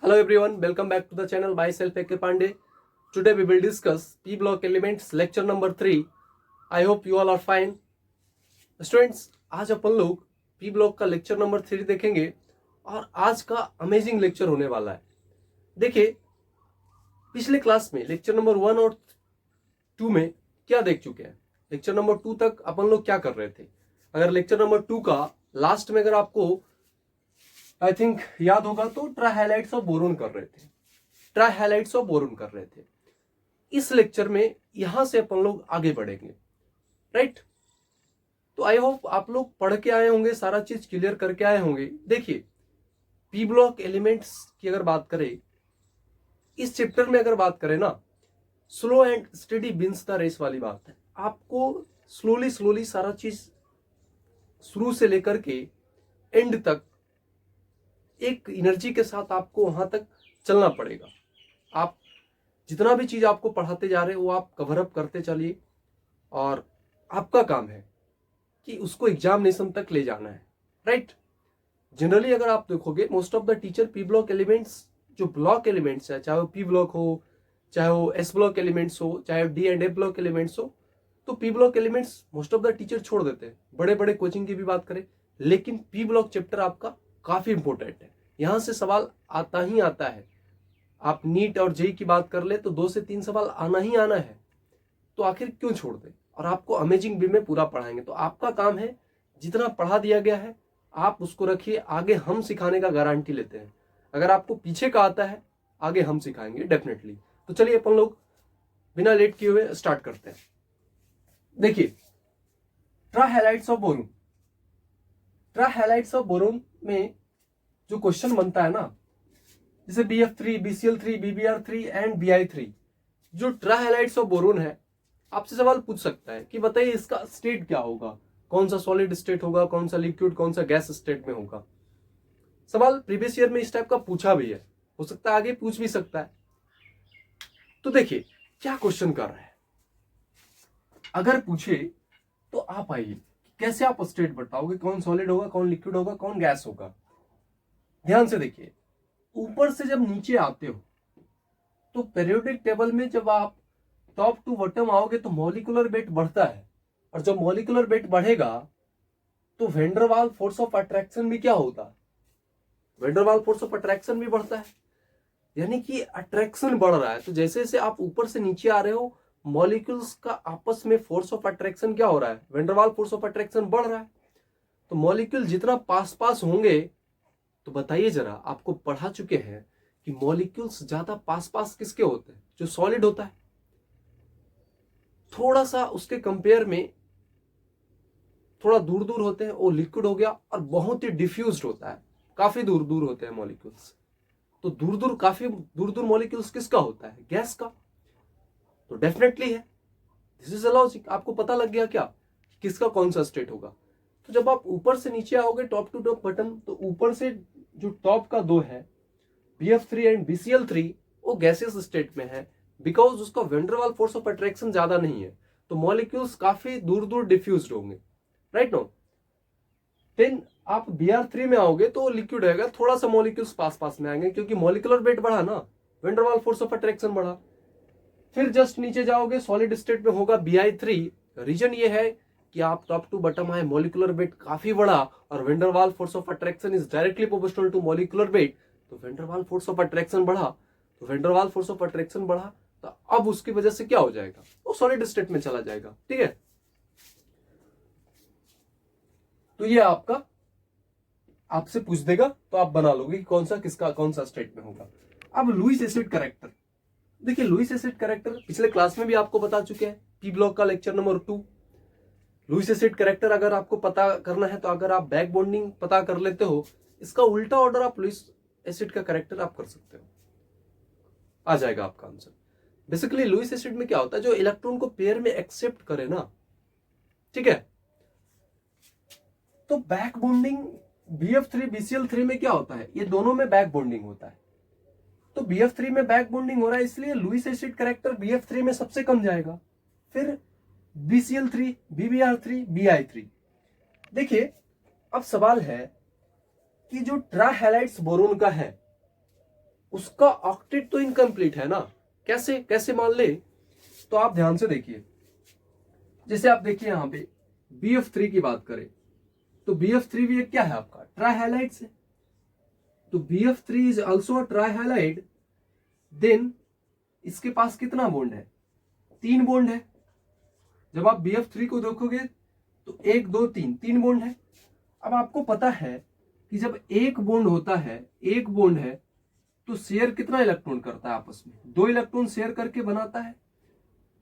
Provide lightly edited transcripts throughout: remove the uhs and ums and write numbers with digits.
Hello everyone, welcome back to the channel. Myself A.K. Pandey. Today we will discuss P block elements lecture number 3. I hope you all are fine. Students, आज अपन लोग P block का lecture number 3 देखेंगे और आज का amazing lecture होने वाला है। देखिए, पिछले क्लास में लेक्चर नंबर 1 और 2 में क्या देख चुके हैं। लेक्चर नंबर 2 तक अपन लोग क्या कर रहे थे। अगर लेक्चर नंबर 2 का लास्ट में अगर आपको आई थिंक याद होगा तो ट्राइहैलाइड्स ऑफ बोरोन कर रहे थे। ट्राइहैलाइड्स ऑफ बोरोन कर रहे थे। इस लेक्चर में यहां से अपन लोग आगे बढ़ेंगे, राइट। तो आई होप आप लोग पढ़ के आए होंगे, सारा चीज क्लियर करके आए होंगे। देखिए, पी ब्लॉक एलिमेंट्स की अगर बात करें, इस चैप्टर में अगर बात करें ना, slow and study wins the race वाली बात है। आपको स्लोली सारा चीज शुरू से लेकर के एंड तक एक एनर्जी के साथ आपको वहां तक चलना पड़ेगा। आप जितना भी चीज आपको पढ़ाते जा रहे हो वो आप कवर अप करते चलिए और आपका काम है कि उसको एग्जामिनेशन तक ले जाना है, राइट। जनरली अगर आप देखोगे, most of the teacher P block elements, जो ब्लॉक एलिमेंट्स है, चाहे वो पी ब्लॉक हो, चाहे वो एस ब्लॉक एलिमेंट्स हो, चाहे D and A block elements हो, तो P block elements most of the teacher छोड़ देते हैं। बड़े बड़े कोचिंग की भी बात करें, लेकिन पी ब्लॉक चैप्टर आपका काफी इंपॉर्टेंट है। यहां से सवाल आता ही आता है। आप नीट और जेई की बात कर ले तो 2 से 3 सवाल आना ही आना है। तो आखिर क्यों छोड़ दे। और आपको अमेजिंग वे में पूरा पढ़ाएंगे। तो आपका काम है, जितना पढ़ा दिया गया है आप उसको रखिए, आगे हम सिखाने का गारंटी लेते हैं। अगर आपको पीछे का आता है, आगे हम सिखाएंगे डेफिनेटली। तो चलिए अपन लोग बिना लेट किए हुए स्टार्ट करते हैं। देखिए, ट्राइहैलाइड्स ऑफ बोरोन। ट्राइहैलाइड्स ऑफ बोरोन में जो क्वेश्चन बनता है ना, जैसे BF3, BCl3, BBr3 and Bi3, जो ट्राइहैलाइड्स ऑफ बोरोन है, आपसे सवाल पूछ सकता है कि बताइए इसका स्टेट क्या होगा, कौन सा सॉलिड स्टेट होगा, कौन सा लिक्विड, कौन सा गैस स्टेट में होगा। सवाल प्रीवियस ईयर में इस टाइप का पूछा भी है, हो सकता है आगे पूछ भी सकता है। तो देखिए क्या क्वेश्चन कर रहा है। अगर पूछे तो आप आइए, कैसे आप स्टेट बताओगे, कौन सॉलिड होगा, कौन लिक्विड होगा, कौन गैस होगा। ध्यान से देखिए, ऊपर से जब नीचे आते हो तो पीरियोडिक टेबल में जब आप टॉप टू बॉटम आओगे तो मॉलिक्यूलर वेट बढ़ता है, और जब मॉलिक्यूलर वेट बढ़ेगा तो वेंडरवाल फोर्स ऑफ अट्रैक्शन भी क्या होता है, वेंडरवाल फोर्स ऑफ अट्रैक्शन भी बढ़ता है। यानी कि अट्रैक्शन बढ़ रहा है। तो जैसे जैसे आप ऊपर से नीचे आ रहे हो, मॉलिक्यूल्स का आपस में फोर्स ऑफ अट्रैक्शन क्या हो रहा है, वेंडरवाल फोर्स ऑफ अट्रैक्शन बढ़ रहा है। तो मॉलिक्यूल जितना पास पास होंगे, तो बताइए जरा, आपको पढ़ा चुके हैं कि मॉलिक्यूल्स ज्यादा पास पास किसके होते हैं, जो सॉलिड होता है। थोड़ा सा उसके कंपेयर में थोड़ा दूर दूर होते हैं, वो लिक्विड हो गया, और बहुत ही डिफ्यूज्ड होता है, काफी दूर दूर होते हैं मॉलिक्यूल्स। तो काफी दूर दूर मॉलिक्यूल्स किसका होता है, गैस का। तो डेफिनेटली है, दिस इज अ लॉजिक। आपको पता लग गया क्या किसका कौन सा स्टेट होगा। तो जब आप ऊपर से नीचे आओगे, टॉप टू टॉप बटन, तो ऊपर से जो टॉप का 2 है, BF3 एंड BCl3, वो गैसियस स्टेट में है, बिकॉज उसका वेंडरवाल फोर्स ऑफ अट्रैक्शन ज्यादा नहीं है। तो मॉलिक्यूल्स काफी दूर दूर डिफ्यूज्ड होंगे, राइट नो। देन आप Br3 में आओगे तो लिक्विड रहेगा, थोड़ा सा मॉलिक्यूल्स पास पास में आएंगे, क्योंकि मॉलिक्यूलर वेट बढ़ा ना, वेंडरवाल फोर्स ऑफ अट्रैक्शन बढ़ा। फिर जस्ट नीचे जाओगे, सॉलिड स्टेट में होगा Bi3। रीजन ये है कि आप टॉप टू बटम आए, मॉलिक्यूलर वेट काफी बढ़ा, और van der Waal force of attraction is directly proportional to molecular weight. तो वेंडरवाल फोर्स ऑफ अट्रैक्शन बढ़ा, तो वेंडरवाल फोर्स ऑफ अट्रैक्शन बढ़ा, तो अब उसकी वजह से क्या हो जाएगा, वो सॉलिड स्टेट में चला जाएगा, ठीक है। तो ये आपका आपसे पूछ देगा, तो आप बना लोगे कि कौन सा किसका कौन सा स्टेट में होगा। अब लुईस एसिड कैरेक्टर। देखिए, लुईस एसिड कैरेक्टर पिछले क्लास में भी आपको बता चुके हैं, पी ब्लॉक का lecture number 2। Lewis acid character अगर आपको पता करना है, तो अगर आप बैक बॉन्डिंग पता कर लेते हो, इसका उल्टा ऑर्डर आप लुईस एसिड का कैरेक्टर आप कर सकते हो, आ जाएगा आपका आंसर। बेसिकली लुईस एसिड में क्या होता है, जो इलेक्ट्रॉन को पेयर में एक्सेप्ट करे ना, ठीक है। तो बैक बॉन्डिंग BF3 BCl3 में क्या होता है, ये दोनों में बैक बॉन्डिंग होता है। तो BF3 में बैक बॉन्डिंग हो रहा है, इसलिए लुईस एसिड कैरेक्टर BF3 में सबसे कम जाएगा, फिर BCl3, BBr3, Bi3। देखिए, अब सवाल है कि जो ट्राइहैलाइड्स बोरोन का है, उसका ऑक्टेट तो इनकम्प्लीट है ना। कैसे कैसे मान ले, तो आप ध्यान से देखिए। जैसे आप देखिए यहां पे BF3 की बात करें तो BF3 भी एक क्या है आपका ट्राई हैलाइड्स है। तो BF3 is also a trihalide. Then इसके पास कितना बॉन्ड है, 3 बॉन्ड है। जब आप BF3 को देखोगे तो 1 2 3 3 बॉन्ड है। अब आपको पता है कि जब एक बॉन्ड होता है, एक बॉन्ड है, तो शेयर कितना इलेक्ट्रॉन करता है आपस में, 2 इलेक्ट्रॉन शेयर करके बनाता है।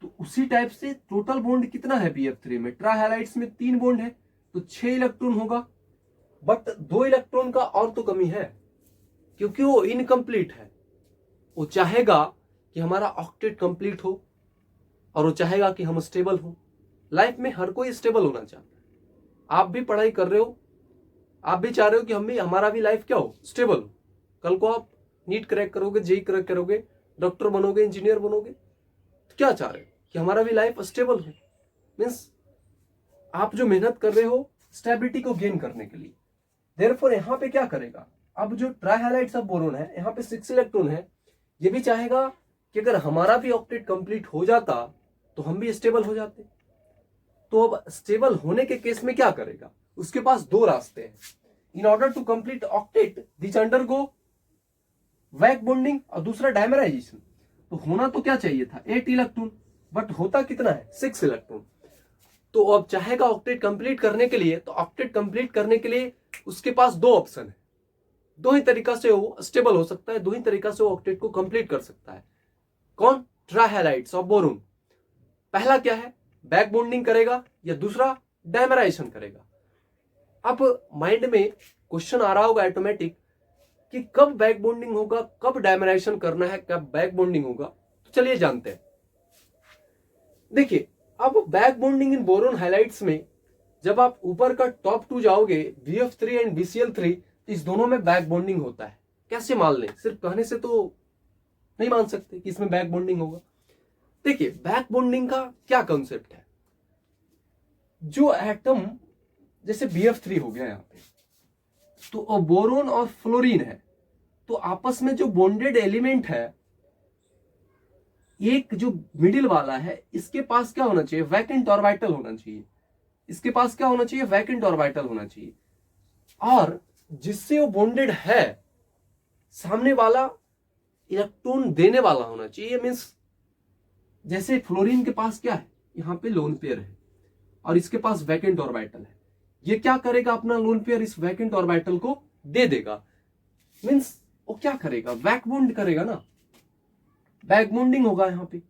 तो उसी टाइप से टोटल बॉन्ड कितना है BF3 में, ट्राई हैलाइड्स में 3 बॉन्ड है तो 6 इलेक्ट्रॉन होगा। बट 2 इलेक्ट्रॉन का और तो कमी है, क्योंकि वो इनकम्प्लीट है। वो चाहेगा कि हमारा ऑक्टेट कंप्लीट हो और वो चाहेगा कि हम स्टेबल हो। लाइफ में हर कोई स्टेबल होना चाहता है। आप भी पढ़ाई कर रहे हो, आप भी चाह रहे हो कि हम भी, हमारा भी लाइफ क्या हो, स्टेबल हो। कल को आप नीट क्रैक करोगे, जेई क्रैक करोगे, डॉक्टर बनोगे, इंजीनियर बनोगे, तो क्या चाह रहे हो कि हमारा भी लाइफ स्टेबल हो। मीन्स आप जो मेहनत कर रहे हो स्टेबिलिटी को गेन करने के लिए। देयरफॉर यहां पे क्या करेगा, अब जो ट्राइहैलाइड्स ऑफ बोरोन है, यहाँ पे 6 इलेक्ट्रॉन है, ये भी चाहेगा कि अगर हमारा भी ऑक्टेट कंप्लीट हो जाता तो हम भी स्टेबल हो जाते। तो अब स्टेबल होने के केस में क्या करेगा, उसके पास 2 रास्ते हैं। In order to complete octet this undergo back bonding और दूसरा डायमराइजेशन। तो होना तो क्या चाहिए था 8 इलेक्ट्रॉन, बट होता कितना है 6 इलेक्ट्रॉन। तो अब चाहेगा ऑक्टेट कंप्लीट करने के लिए, तो ऑक्टेट कंप्लीट करने के लिए उसके पास 2 ऑप्शन है। 2 ही तरीका से वो स्टेबल हो सकता है, 2 ही तरीका से वो ऑक्टेट को कंप्लीट कर सकता है। कौन, ट्राइहैलाइड्स ऑफ बोरोन। पहला क्या है, बैक बॉन्डिंग करेगा, या दूसरा डायमराइजेशन करेगा। अब माइंड में क्वेश्चन आ रहा होगा ऑटोमेटिक कि कब बैक बॉन्डिंग होगा, कब डायमराइजेशन करना है, कब बैक बॉन्डिंग होगा। तो चलिए जानते हैं। देखिए अब back bonding in boron halides में जब आप ऊपर का टॉप 2 जाओगे BF3 एंड BCl3, इस दोनों में बैक बॉन्डिंग होता है। कैसे मान लें, सिर्फ कहने से तो नहीं मान सकते कि इसमें बैक बॉन्डिंग होगा। देखिए बैक बॉन्डिंग का क्या कॉन्सेप्ट है, जो एटम जैसे BF3 हो गया यहाँ पे, तो बोरोन और फ्लोरीन है, तो आपस में जो बॉन्डेड एलिमेंट है, एक जो मिडिल वाला है, इसके पास क्या होना चाहिए, वैकेंट ऑर्बिटल होना चाहिए। इसके पास क्या होना चाहिए, वैकेंट ऑर्बिटल होना चाहिए। और जिससे वो बॉन्डेड है, सामने वाला इलेक्ट्रॉन देने वाला होना चाहिए। मींस जैसे फ्लोरीन के पास क्या है, यहां पे लोन पेयर है और इसके पास वैकेंट ऑर्बिटल है। ये क्या करेगा, अपना लोन पेयर इस वैकेंट ऑर्बिटल को दे देगा। मींस वो क्या करेगा, बैक बॉन्ड करेगा ना, बैक बॉन्डिंग होगा यहां पे।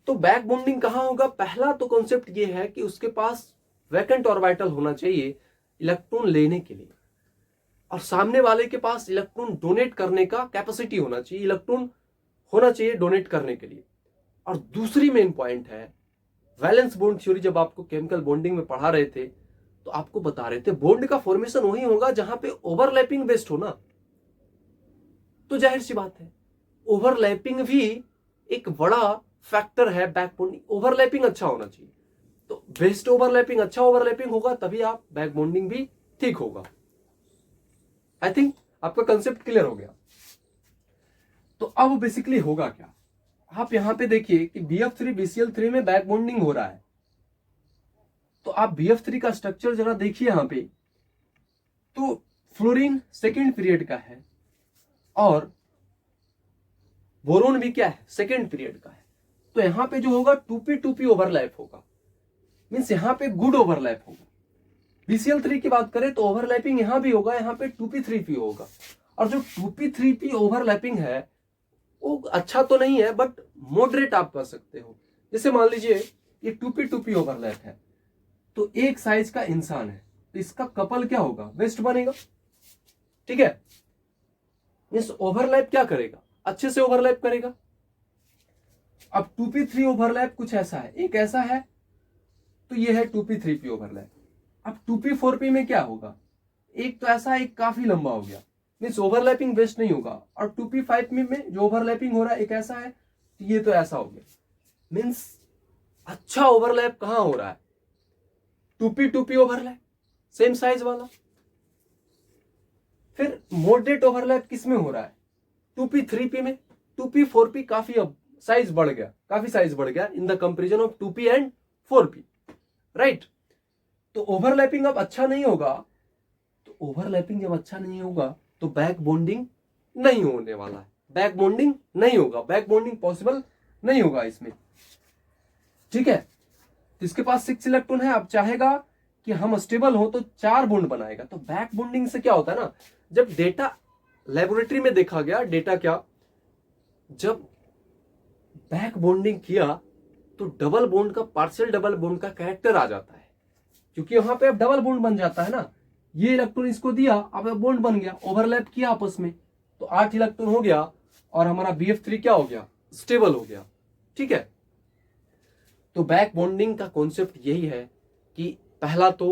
तो बैक बॉन्डिंग कहां होगा, पहला तो कॉन्सेप्ट ये है कि उसके पास वैकेंट ऑर्बिटल होना चाहिए इलेक्ट्रॉन लेने के लिए, और सामने वाले के पास इलेक्ट्रॉन डोनेट करने का कैपेसिटी होना चाहिए, इलेक्ट्रॉन होना चाहिए डोनेट करने के लिए। और दूसरी मेन पॉइंट है वैलेंस बॉन्ड थ्योरी। जब आपको केमिकल बॉन्डिंग में पढ़ा रहे थे तो आपको बता रहे थे बॉन्ड का फॉर्मेशन वही होगा जहां पे ओवरलैपिंग बेस्ट हो ना। तो जाहिर सी बात है ओवरलैपिंग भी एक बड़ा फैक्टर है बैक बॉन्डिंग। ओवरलैपिंग अच्छा होना चाहिए, तो बेस्ट ओवरलैपिंग, अच्छा ओवरलैपिंग होगा तभी आप बैक बॉन्डिंग भी ठीक होगा। आई थिंक आपका कंसेप्ट क्लियर हो गया। तो अब बेसिकली होगा क्या, आप यहां पे देखिए कि BF3 BCl3 में बैक बॉन्डिंग हो रहा है। तो आप BF3 का स्ट्रक्चर जरा देखिए यहां पे, तो फ्लोरीन सेकेंड पीरियड का है और बोरोन भी क्या है, सेकेंड पीरियड का है। तो यहां पे जो होगा 2p2p ओवरलैप होगा, मींस यहां पे गुड ओवरलैप होगा। BCl3 की बात करें तो ओवरलैपिंग यहां भी होगा, यहां पे 2p3p होगा। और जो 2p3p ओवरलैपिंग है वो अच्छा तो नहीं है, बट मॉडरेट आप कर सकते हो। जैसे मान लीजिए ये 2p2p ओवरलैप है, तो एक साइज का इंसान है, तो इसका कपल क्या होगा, वेस्ट बनेगा। ठीक है, इस ओवरलैप क्या करेगा, अच्छे से ओवरलैप करेगा। अब 2p3 ओवरलैप कुछ ऐसा है, एक ऐसा है, तो ये है 2p3p ओवरलैप। अब 2p4p में क्या होगा, एक तो ऐसा, एक काफी लंबा हो गया, मीन्स ओवरलैपिंग बेस्ट नहीं होगा। और 2p5 में जो ओवरलैपिंग हो रहा है एक ऐसा है, तो ये तो ऐसा हो गया। मीन्स अच्छा ओवरलैप कहां हो रहा है, 2p2p ओवरलैप, सेम साइज वाला। फिर मॉडरेट ओवरलैप किस में हो रहा है, 2p 3p में 2p 4p काफी अब साइज बढ़ गया, काफी साइज बढ़ गया in the comparison of 2p and 4p, right. तो ओवरलैपिंग अब अच्छा नहीं होगा, तो ओवरलैपिंग जब अच्छा नहीं होगा तो बैक बॉन्डिंग नहीं होने वाला है, बैक बॉन्डिंग नहीं होगा, बैक बॉन्डिंग पॉसिबल नहीं होगा इसमें, ठीक है। तो इसके पास 6 इलेक्ट्रॉन है, अब चाहेगा कि हम स्टेबल हो तो 4 बॉन्ड बनाएगा। तो बैक बॉन्डिंग से क्या होता है ना, जब डेटा लेबोरेटरी में देखा गया, डेटा क्या, जब बैक बॉन्डिंग किया तो डबल बॉन्ड का, पार्शियल डबल बॉन्ड का कैरेक्टर आ जाता है, क्योंकि वहां पे अब डबल बॉन्ड बन जाता है ना, ये इलेक्ट्रॉन इसको दिया, अब बॉन्ड बन गया, ओवरलैप किया आपस में, तो 8 इलेक्ट्रॉन हो गया और हमारा BF3 क्या हो गया, स्टेबल हो गया, ठीक है। तो बैक बॉन्डिंग का कॉन्सेप्ट यही है कि पहला तो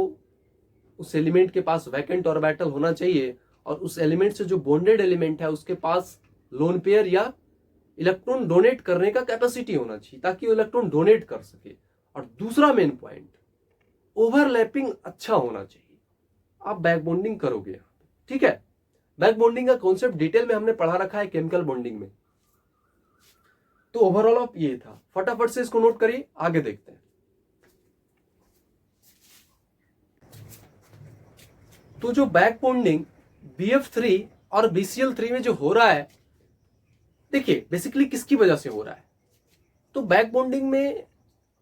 उस एलिमेंट के पास वैकेंट ऑर्बिटल होना चाहिए और उस एलिमेंट से जो बॉन्डेड एलिमेंट है उसके पास लोन पेयर या इलेक्ट्रॉन डोनेट करने का कैपेसिटी होना चाहिए ताकि वो इलेक्ट्रॉन डोनेट कर सके। और दूसरा मेन पॉइंट, ओवरलैपिंग अच्छा होना चाहिए, आप बैक बॉन्डिंग करोगे, ठीक है। बैक बॉन्डिंग का कॉन्सेप्ट डिटेल में हमने पढ़ा रखा है केमिकल बॉन्डिंग में। तो ओवरऑल ऑफ ये था, फटाफट से इसको नोट करिए, आगे देखते हैं। तो जो बैक बॉन्डिंग BF3 और BCl3 में जो हो रहा है, देखिए बेसिकली किसकी वजह से हो रहा है। तो बैक बॉन्डिंग में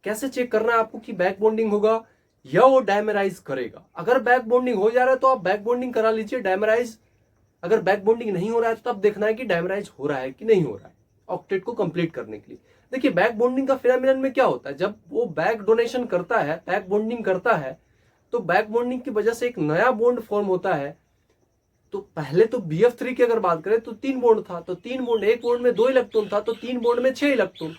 कैसे चेक करना है आपको कि बैक बॉन्डिंग होगा या वो डायमराइज करेगा। अगर बैक बॉन्डिंग हो जा रहा है तो आप बैक बॉन्डिंग करा लीजिए, डायमराइज। अगर बैक बॉन्डिंग नहीं हो रहा है तो तब देखना है कि डायमराइज हो रहा है कि नहीं हो रहा है, ऑक्टेट को कंप्लीट करने के लिए। देखिए बैक बॉन्डिंग का फिनोमेनन में क्या होता है, जब वो बैक डोनेशन करता है, बैक बॉन्डिंग करता है, तो बैक बॉन्डिंग की वजह से एक नया बॉन्ड फॉर्म होता है। तो पहले तो BF3 की अगर बात करें तो 3 बॉन्ड था, तो 3 बॉन्ड, एक बॉन्ड में 2 इलेक्ट्रॉन था, तो 3 बॉन्ड में 6 इलेक्ट्रॉन।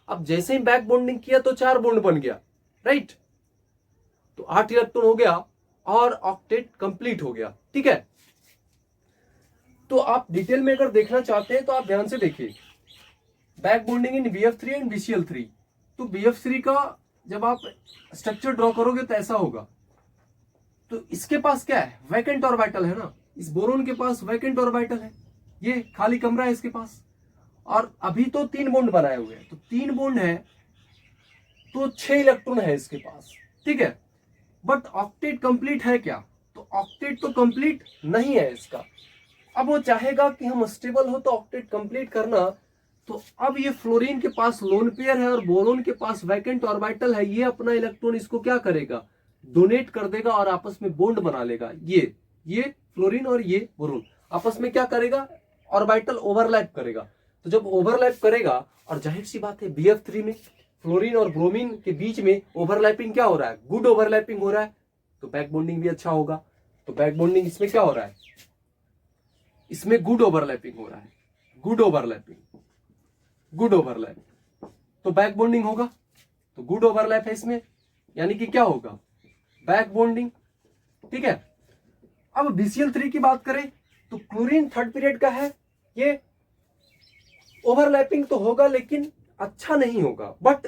अब जैसे ही बैक बॉन्डिंग किया तो 4 बॉन्ड बन गया, राइट। तो 8 इलेक्ट्रॉन हो गया और ऑक्टेट कंप्लीट हो गया, ठीक है। तो आप डिटेल में अगर देखना चाहते हैं तो आप ध्यान से देखिए back bonding in BF3 and BCl3। तो BF3 का जब आप स्ट्रक्चर ड्रॉ करोगे तो ऐसा होगा। तो इसके पास क्या है, वैकेंट ऑर्बिटल है ना, इस बोरोन के पास वैकेंट ऑर्बिटल है, ये खाली कमरा है इसके पास। और अभी तो 3 बॉन्ड बनाए हुए हैं, तो 3 बॉन्ड है तो 6 इलेक्ट्रॉन है इसके पास, ठीक है। बट ऑक्टेट कंप्लीट है क्या, तो ऑक्टेट तो कंप्लीट नहीं है इसका। अब वो चाहेगा कि हम स्टेबल हो तो ऑक्टेट कंप्लीट करना, तो अब ये फ्लोरीन के पास लोन पेयर है और बोरोन के पास वैकेंट ऑर्बिटल है, ये अपना इलेक्ट्रॉन इसको क्या करेगा, डोनेट कर देगा और आपस में बॉन्ड बना लेगा। ये फ्लोरीन और ये बोरोन आपस में क्या करेगा, ऑर्बिटल ओवरलैप करेगा। तो जब ओवरलैप करेगा, और जाहिर सी बात है BF3 में फ्लोरीन और ब्रोमीन के बीच में ओवरलैपिंग क्या हो रहा है, गुड ओवरलैपिंग हो रहा है, तो बैक बॉन्डिंग भी अच्छा होगा। तो बैक बॉन्डिंग इसमें क्या हो रहा है, इसमें गुड ओवरलैपिंग हो रहा है, गुड ओवरलैपिंग, गुड ओवरलैप। तो बैक बॉन्डिंग होगा, तो गुड ओवरलैप है इसमें, यानी कि क्या होगा, बैक बॉन्डिंग, ठीक है। अब BCl3 की बात करें तो क्लोरीन थर्ड पीरियड का है, ये ओवरलैपिंग तो होगा लेकिन अच्छा नहीं होगा, बट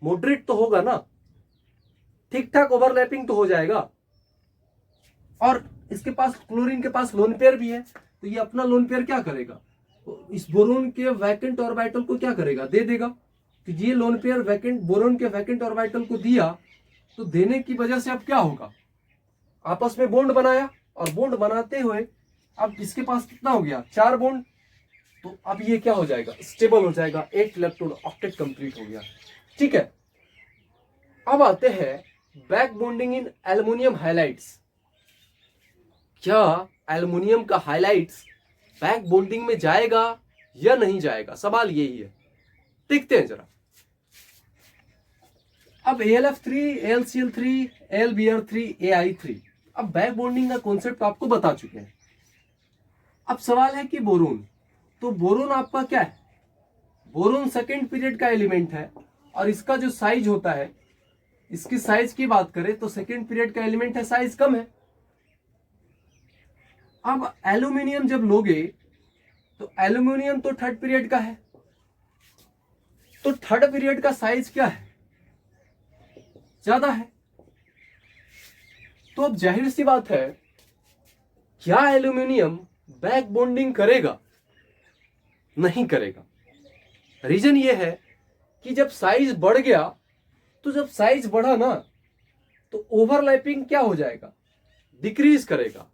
मॉडरेट तो होगा ना, ठीक ठाक ओवरलैपिंग तो हो जाएगा। और इसके पास, क्लोरीन के पास लोन पेयर भी है, तो ये अपना लोन पेयर क्या करेगा, तो इस बोरोन के वैकेंट ऑर्बिटल को क्या करेगा, दे देगा। तो ये लोन पेयर वैकेंट, बोरोन के वैकेंट ऑर्बिटल को दिया, तो देने की वजह से अब क्या होगा, आपस में बॉन्ड बनाया, और बॉन्ड बनाते हुए अब इसके पास कितना हो गया, 4 बॉन्ड। तो अब ये क्या हो जाएगा, स्टेबल हो जाएगा, 8 इलेक्ट्रॉन, ऑक्टेट कंप्लीट हो गया, ठीक है। अब आते हैं back bonding in aluminium highlights. क्या एल्युमिनियम का हाइलाइट्स बैक बॉन्डिंग में जाएगा या नहीं जाएगा, सवाल यही है। देखते हैं जरा। अब AlF3, AlCl3, AlBr3, AI3, अब बैक बॉन्डिंग का कॉन्सेप्ट आपको बता चुके हैं। अब सवाल है कि बोरोन, तो बोरोन आपका क्या है, बोरोन सेकेंड पीरियड का एलिमेंट है, और इसका जो साइज होता है, इसकी साइज की बात करें तो सेकेंड पीरियड का एलिमेंट है, साइज कम है। अब एल्यूमिनियम जब लोगे तो एल्यूमिनियम तो थर्ड पीरियड का है, तो थर्ड पीरियड का साइज क्या है, ज्यादा है। तो अब जाहिर सी बात है, क्या एल्यूमिनियम बैक बॉन्डिंग करेगा, नहीं करेगा। रीजन ये है कि जब साइज बढ़ गया, तो जब साइज बढ़ा ना, तो ओवरलैपिंग क्या हो जाएगा, डिक्रीज करेगा,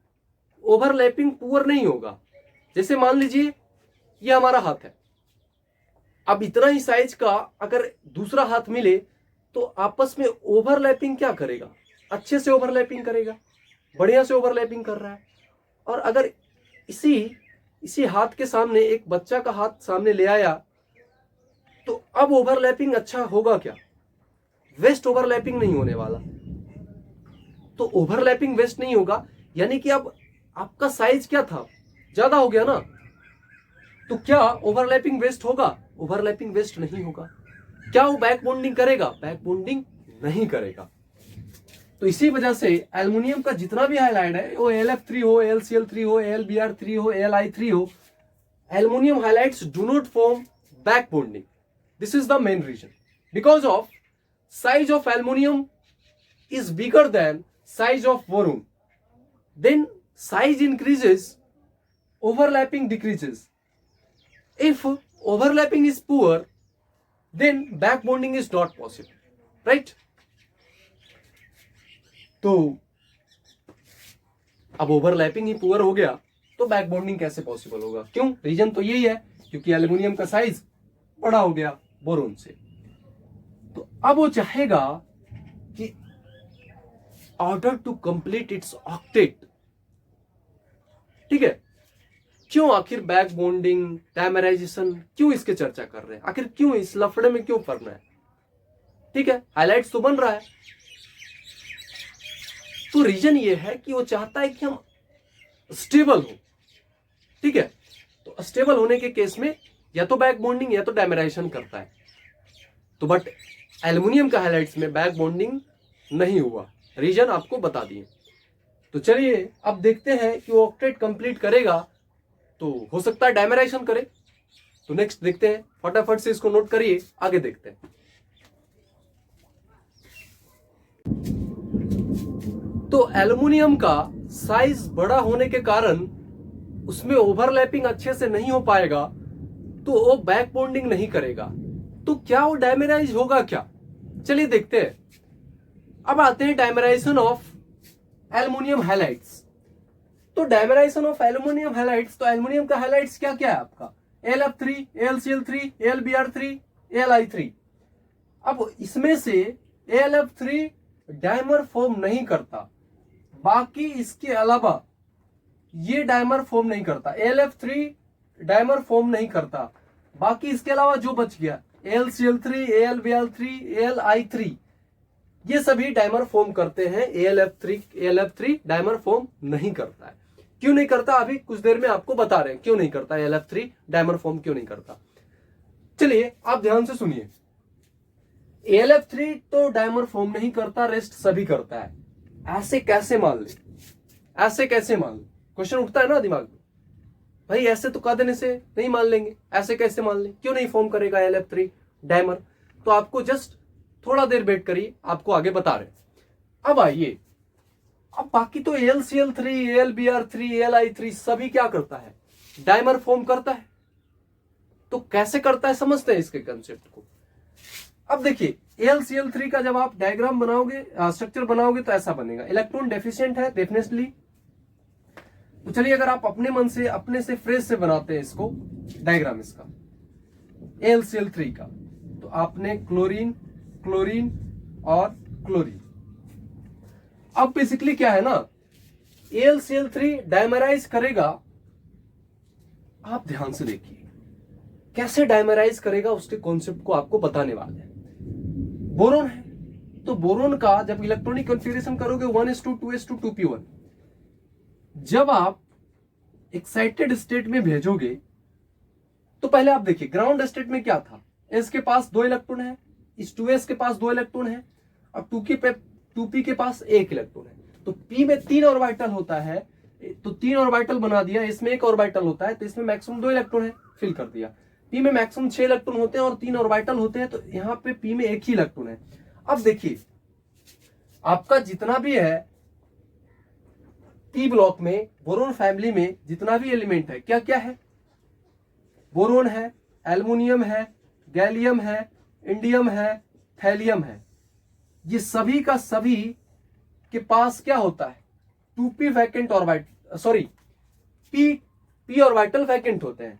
ओवरलैपिंग पुअर नहीं होगा। जैसे मान लीजिए ये हमारा हाथ है, अब इतना ही साइज का अगर दूसरा हाथ मिले तो आपस में ओवरलैपिंग क्या करेगा, अच्छे से ओवरलैपिंग करेगा, बढ़िया से ओवरलैपिंग कर रहा है। और अगर इसी हाथ के सामने एक बच्चा का हाथ सामने ले आया, तो अब ओवरलैपिंग अच्छा होगा क्या, वेस्ट ओवरलैपिंग नहीं होने वाला। तो ओवरलैपिंग वेस्ट नहीं होगा, यानी कि अब आपका साइज क्या था, ज्यादा हो गया ना, तो क्या ओवरलैपिंग वेस्ट होगा, ओवरलैपिंग वेस्ट नहीं होगा। क्या वो बैक बॉन्डिंग करेगा, बैक बॉन्डिंग नहीं करेगा। तो इसी वजह से एल्युमिनियम का जितना भी हाइलाइट है, वो AlF3 हो, AlCl3 हो, AlBr3 हो, Li3 हो, aluminium halides do not form back bonding. This is the main reason, because of size of aluminium is bigger than size of boron. Then size increases, overlapping decreases. If overlapping is poor, then back bonding is not possible, right? तो अब overlapping ही poor हो गया तो back bonding कैसे possible होगा? क्यों? Reason तो यही है, क्योंकि एल्युमिनियम का साइज बड़ा हो गया बोरोन से। तो अब वो चाहेगा कि order to complete its octet, ठीक है, क्यों आखिर बैक बॉन्डिंग, डायमराइजेशन, क्यों इसके चर्चा कर रहे हैं, आखिर क्यों इस लफड़े में क्यों पड़ना है? ठीक है, हाइलाइट्स तो बन रहा है। तो रीजन ये है कि वो चाहता है कि हम स्टेबल हो, ठीक है। तो स्टेबल होने के केस में या तो बैक बॉन्डिंग या तो डायमराइजेशन करता है। तो बट एल्युमिनियम का हाइलाइट्स में बैक बॉन्डिंग नहीं हुआ, रीजन आपको बता दिए। तो चलिए अब देखते हैं कि वो ऑक्टेट कंप्लीट करेगा तो हो सकता है डायमराइजेशन करे। तो नेक्स्ट देखते हैं, फटाफट से इसको नोट करिए, आगे देखते हैं। तो एल्युमिनियम का साइज बड़ा होने के कारण उसमें ओवरलैपिंग अच्छे से नहीं हो पाएगा, तो वो बैक बॉन्डिंग नहीं करेगा। तो क्या वो डायमराइज होगा क्या? चलिए देखते हैं। अब आते हैं डायमराइजेशन ऑफ एल्युमिनियम हैलाइड्स। तो डायमराइजेशन ऑफ एल्युमिनियम हैलाइड्स, तो एल्युमिनियम का हैलाइड्स क्या क्या है आपका? AlF3, AlCl3, AlBr3, Li3। अब इसमें से AlF3 डायमर फॉर्म नहीं करता, बाकी इसके अलावा ये डायमर फॉर्म नहीं करता। AlF3 डायमर फॉर्म नहीं करता, बाकी इसके अलावा जो बच गया AlCl3, AlBr3, Li3, ये सभी डायमर फॉर्म करते हैं। AlF3 डायमर फॉर्म नहीं करता है। क्यों नहीं करता? अभी कुछ देर में आपको बता रहे हैं क्यों नहीं करता। AlF3 डायमर फॉर्म क्यों नहीं करता, चलिए आप ध्यान से सुनिए। AlF3 तो डायमर फॉर्म नहीं करता, रेस्ट सभी करता है। ऐसे कैसे मान ले, ऐसे कैसे मान ले? क्वेश्चन उठता है ना दिमाग में, भाई ऐसे तो कह देने से नहीं मान लेंगे, ऐसे कैसे मान ले, क्यों नहीं फॉर्म करेगा AlF3 डायमर? तो आपको जस्ट थोड़ा देर वेट करिए, आपको आगे बता रहे। अब आइए, अब बाकी तो AlCl3, AlBr3, Li3 सभी क्या करता है? डायमर फॉर्म करता है। तो कैसे करता है समझते हैं इसके कंसेप्ट को। अब देखिए AlCl3 का जब आप डायग्राम बनाओगे, स्ट्रक्चर बनाओगे, तो ऐसा बनेगा। इलेक्ट्रॉन डेफिशिएंट है डेफिनेटली। तो चलिए अगर आप अपने मन से, अपने से फ्रेश से बनाते हैं इसको डायग्राम इसका AlCl3 का, तो आपने क्लोरीन, क्लोरीन और क्लोरीन। अब बेसिकली क्या है ना, AlCl3 डायमराइज करेगा। आप ध्यान से देखिए कैसे डायमराइज करेगा, उसके कॉन्सेप्ट को आपको बताने वाले हैं। बोरोन है, तो बोरोन का जब इलेक्ट्रॉनिक कॉन्फ़िगरेशन करोगे 1s2 2p1, जब आप एक्साइटेड स्टेट में भेजोगे तो पहले आप देखिए ग्राउंड स्टेट में क्या था, S के पास 2 इलेक्ट्रॉन है, इस 2s के पास 2 इलेक्ट्रॉन है, अब 2p के पास 1 इलेक्ट्रॉन है। तो p में 3 ऑर्बिटल होता है, तो 3 ऑर्बिटल बना दिया, इसमें 1 ऑर्बिटल होता है, तो इसमें मैक्सिमम 2 इलेक्ट्रॉन है, फिल कर दिया। p में मैक्सिमम 6 इलेक्ट्रॉन होते हैं और 3 ऑर्बिटल होते हैं, तो यहाँ पे p में 1 ही इलेक्ट्रॉन है। अब देखिए आपका जितना भी है p ब्लॉक में, बोरोन फैमिली में जितना भी एलिमेंट है, क्या क्या है? बोरोन है, एल्युमिनियम है, गैलियम है, इंडियम है, थैलियम है, ये सभी का सभी के पास क्या होता है, 2p vacant orbital, sorry p orbital vacant होते हैं।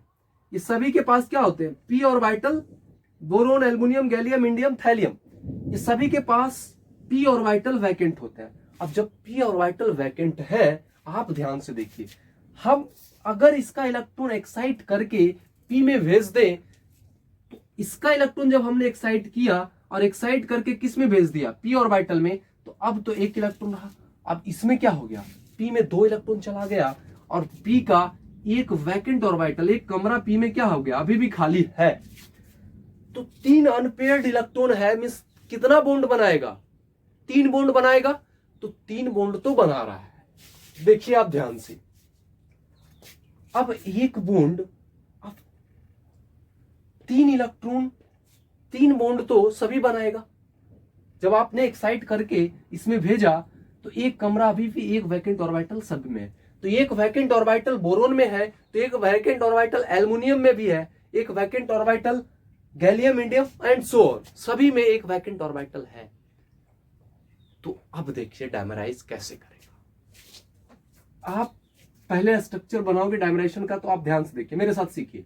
ये सभी के पास क्या होते हैं, p orbital, boron, aluminium, gallium, indium, thallium, ये सभी के पास p ऑर्बिटल वैकेंट होते हैं। अब जब p ऑर्बिटल वैकेंट है, आप ध्यान से देखिए, हम अगर इसका इलेक्ट्रॉन एक्साइट करके p में भेज दें, तो इसका इलेक्ट्रॉन जब हमने एक्साइट किया और एक्साइट करके किस में भेज दिया, p ऑर्बिटल में, तो अब तो एक इलेक्ट्रॉन रहा। अब इसमें क्या हो गया, p में 2 इलेक्ट्रॉन चला गया और p का एक वैकेंट ऑर्बिटल, एक कमरा p में क्या हो गया, अभी भी खाली है। तो 3 अनपेयर्ड इलेक्ट्रॉन है, मींस कितना बॉन्ड बनाएगा, 3 बॉन्ड बनाएगा। तो 3 बॉन्ड तो बना रहा है। देखिए आप ध्यान से, अब एक बॉन्ड, अब 3 इलेक्ट्रॉन, 3 बॉन्ड तो सभी बनाएगा। जब आपने एक्साइट करके इसमें भेजा तो एक कमरा अभी भी, एक वैकेंट ऑर्बिटल सब में है। तो एक वैकेंट ऑर्बिटल बोरोन में है, तो एक वैकेंट ऑर्बिटल एल्युमिनियम में भी है, एक vacant orbital gallium, indium and so on, सभी में एक वैकेंट ऑर्बिटल है। तो अब देखिए डायमराइज कैसे करेगा। आप पहले स्ट्रक्चर बनाओगे डायमराइजेशन का, तो आप ध्यान से देखिए, मेरे साथ सीखिए।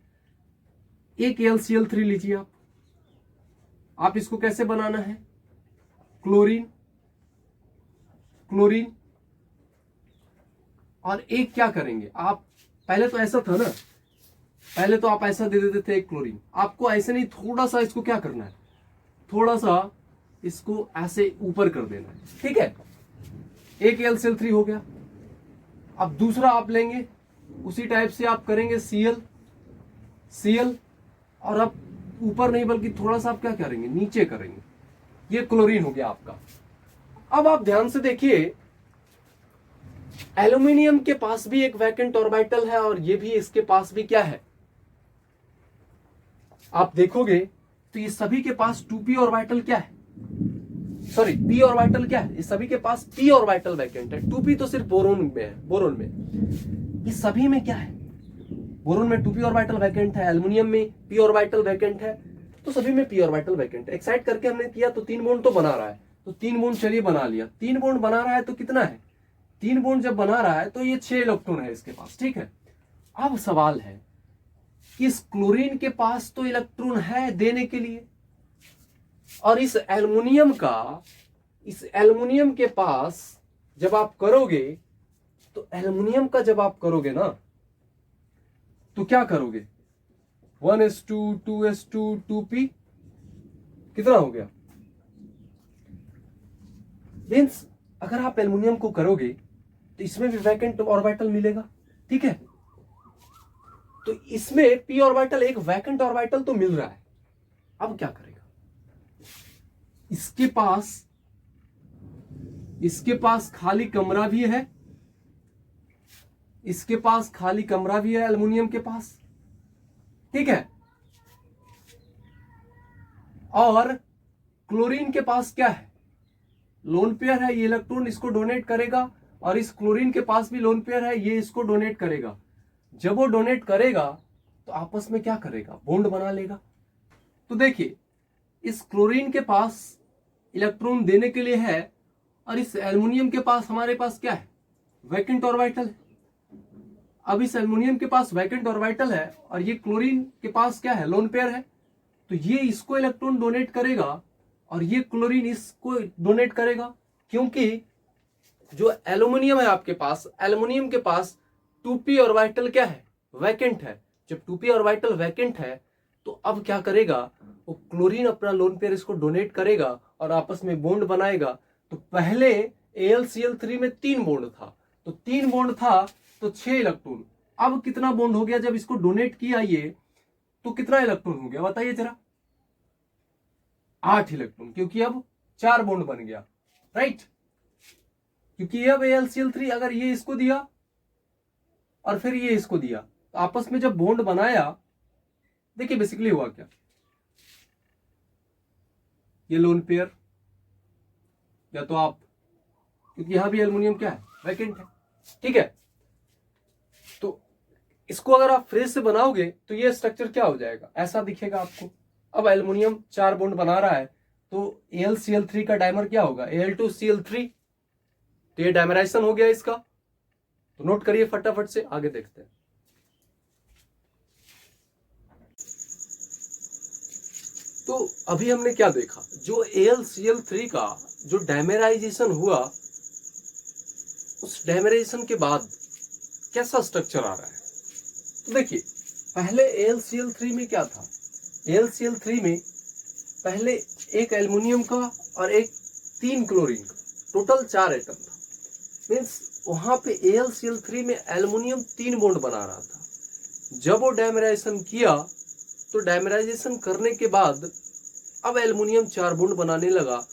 एक AlCl3 लीजिए आप इसको कैसे बनाना है, क्लोरीन, क्लोरीन, और एक क्या करेंगे आप, पहले तो ऐसा था ना, पहले तो आप ऐसा दे देते थे एक क्लोरीन, आपको ऐसे नहीं, थोड़ा सा इसको क्या करना है, थोड़ा सा इसको ऐसे ऊपर कर देना है, ठीक है। एक AlCl3 हो गया। अब दूसरा आप लेंगे, उसी टाइप से आप करेंगे Cl, और अब ऊपर नहीं बल्कि थोड़ा सा आप क्या करेंगे, नीचे करेंगे, ये क्लोरीन हो गया आपका। अब आप ध्यान से देखिए, एल्युमिनियम के पास भी एक वैकेंट ऑर्बिटल है और ये भी, इसके पास भी क्या है, आप देखोगे तो ये सभी के पास 2p ऑर्बिटल क्या है, सॉरी p ऑर्बिटल क्या है, ये सभी के पास p ऑर्बिटल वैकेंट है। 2p तो सिर्फ बोरोन में है, बोरोन में, ये सभी में क्या है, बोरोन में 2p ऑर्बिटल वैकेंट है, एल्युमिनियम में p ऑर्बिटल वैकेंट है, तो सभी में p ऑर्बिटल वैकेंट है। एक्साइट करके हमने किया तो 3 बॉन्ड तो बना रहा है, तो 3 बॉन्ड चलिए बना लिया। 3 बॉन्ड बना रहा है तो कितना है, 3 बॉन्ड जब बना रहा है तो ये 6 इलेक्ट्रॉन है इसके पास, ठीक है। अब सवाल है कि इस क्लोरीन के पास तो इलेक्ट्रॉन है देने के लिए, और इस एल्युमिनियम के पास जब आप करोगे, तो एल्युमिनियम का जब आप करोगे ना, तो क्या करोगे, 1s2 2s2 2p, कितना हो गया, मीन्स अगर आप एल्युमिनियम को करोगे तो इसमें भी वैकेंट ऑर्बिटल मिलेगा, ठीक है। तो इसमें p ऑर्बिटल, एक वैकेंट ऑर्बिटल तो मिल रहा है। अब क्या करेगा, इसके पास खाली कमरा भी है, इसके पास खाली कमरा भी है एल्युमिनियम के पास, ठीक है। और क्लोरीन के पास क्या है, लोन पेयर है, ये इलेक्ट्रॉन इसको डोनेट करेगा, और इस क्लोरीन के पास भी लोन पेयर है, ये इसको डोनेट करेगा। जब वो डोनेट करेगा तो आपस में क्या करेगा, बॉन्ड बना लेगा। तो देखिए, इस क्लोरीन के पास इलेक्ट्रॉन देने के लिए है, और इस एल्युमिनियम के पास हमारे पास क्या है, वैकेंट ऑर्बिटल है। अब इस एल्युमिनियम के पास वैकेंट ऑर्बिटल है और ये क्लोरीन के पास क्या है, लोन पेयर है, तो ये इसको इलेक्ट्रॉन डोनेट करेगा और ये क्लोरीन इसको डोनेट करेगा, क्योंकि जो एल्युमिनियम है आपके पास, एल्युमिनियम के पास 2p ऑर्बिटल क्या है, वैकेंट है। जब 2p ऑर्बिटल वैकेंट है तो अब क्या करेगा, वो क्लोरीन अपना लोन पेयर इसको डोनेट करेगा और आपस में बॉन्ड बनाएगा। तो पहले AlCl3 में 3 बॉन्ड था, तो 3 बॉन्ड था तो 6 इलेक्ट्रॉन। अब कितना बॉन्ड हो गया जब इसको डोनेट किया ये, तो कितना इलेक्ट्रॉन हो गया बताइए जरा, 8 इलेक्ट्रॉन, क्योंकि अब 4 बॉन्ड बन गया, राइट। क्योंकि अब AlCl3 अगर ये इसको दिया और फिर ये इसको दिया, तो आपस में जब बॉन्ड बनाया, देखिए बेसिकली हुआ क्या, ये लोन पेयर, या तो आप, क्योंकि यहां भी एल्युमिनियम क्या है, वैकेंट है, ठीक है। तो इसको अगर आप फ्रेश से बनाओगे तो ये स्ट्रक्चर क्या हो जाएगा, ऐसा दिखेगा आपको। अब एल्युमिनियम 4 बॉन्ड बना रहा है तो AlCl3 का डायमर क्या होगा, Al2Cl3। तो ये डायमराइजेशन हो गया इसका, तो नोट करिए फटाफट से, आगे देखते हैं। तो अभी हमने क्या देखा, जो AlCl3 का जो डायमराइजेशन हुआ, उस डायमराइजेशन के बाद कैसा स्ट्रक्चर आ रहा है। तो देखिए पहले AlCl3 में क्या था, AlCl3 में पहले एक एल्युमिनियम का और एक 3 क्लोरीन का, टोटल 4 एटम था। मीन्स वहां पे AlCl3 में एल्युमिनियम 3 बॉन्ड बना रहा था। जब वो डायमराइजेशन किया तो डायमराइजेशन करने के बाद अब एल्युमिनियम 4 बॉन्ड बनाने लगा,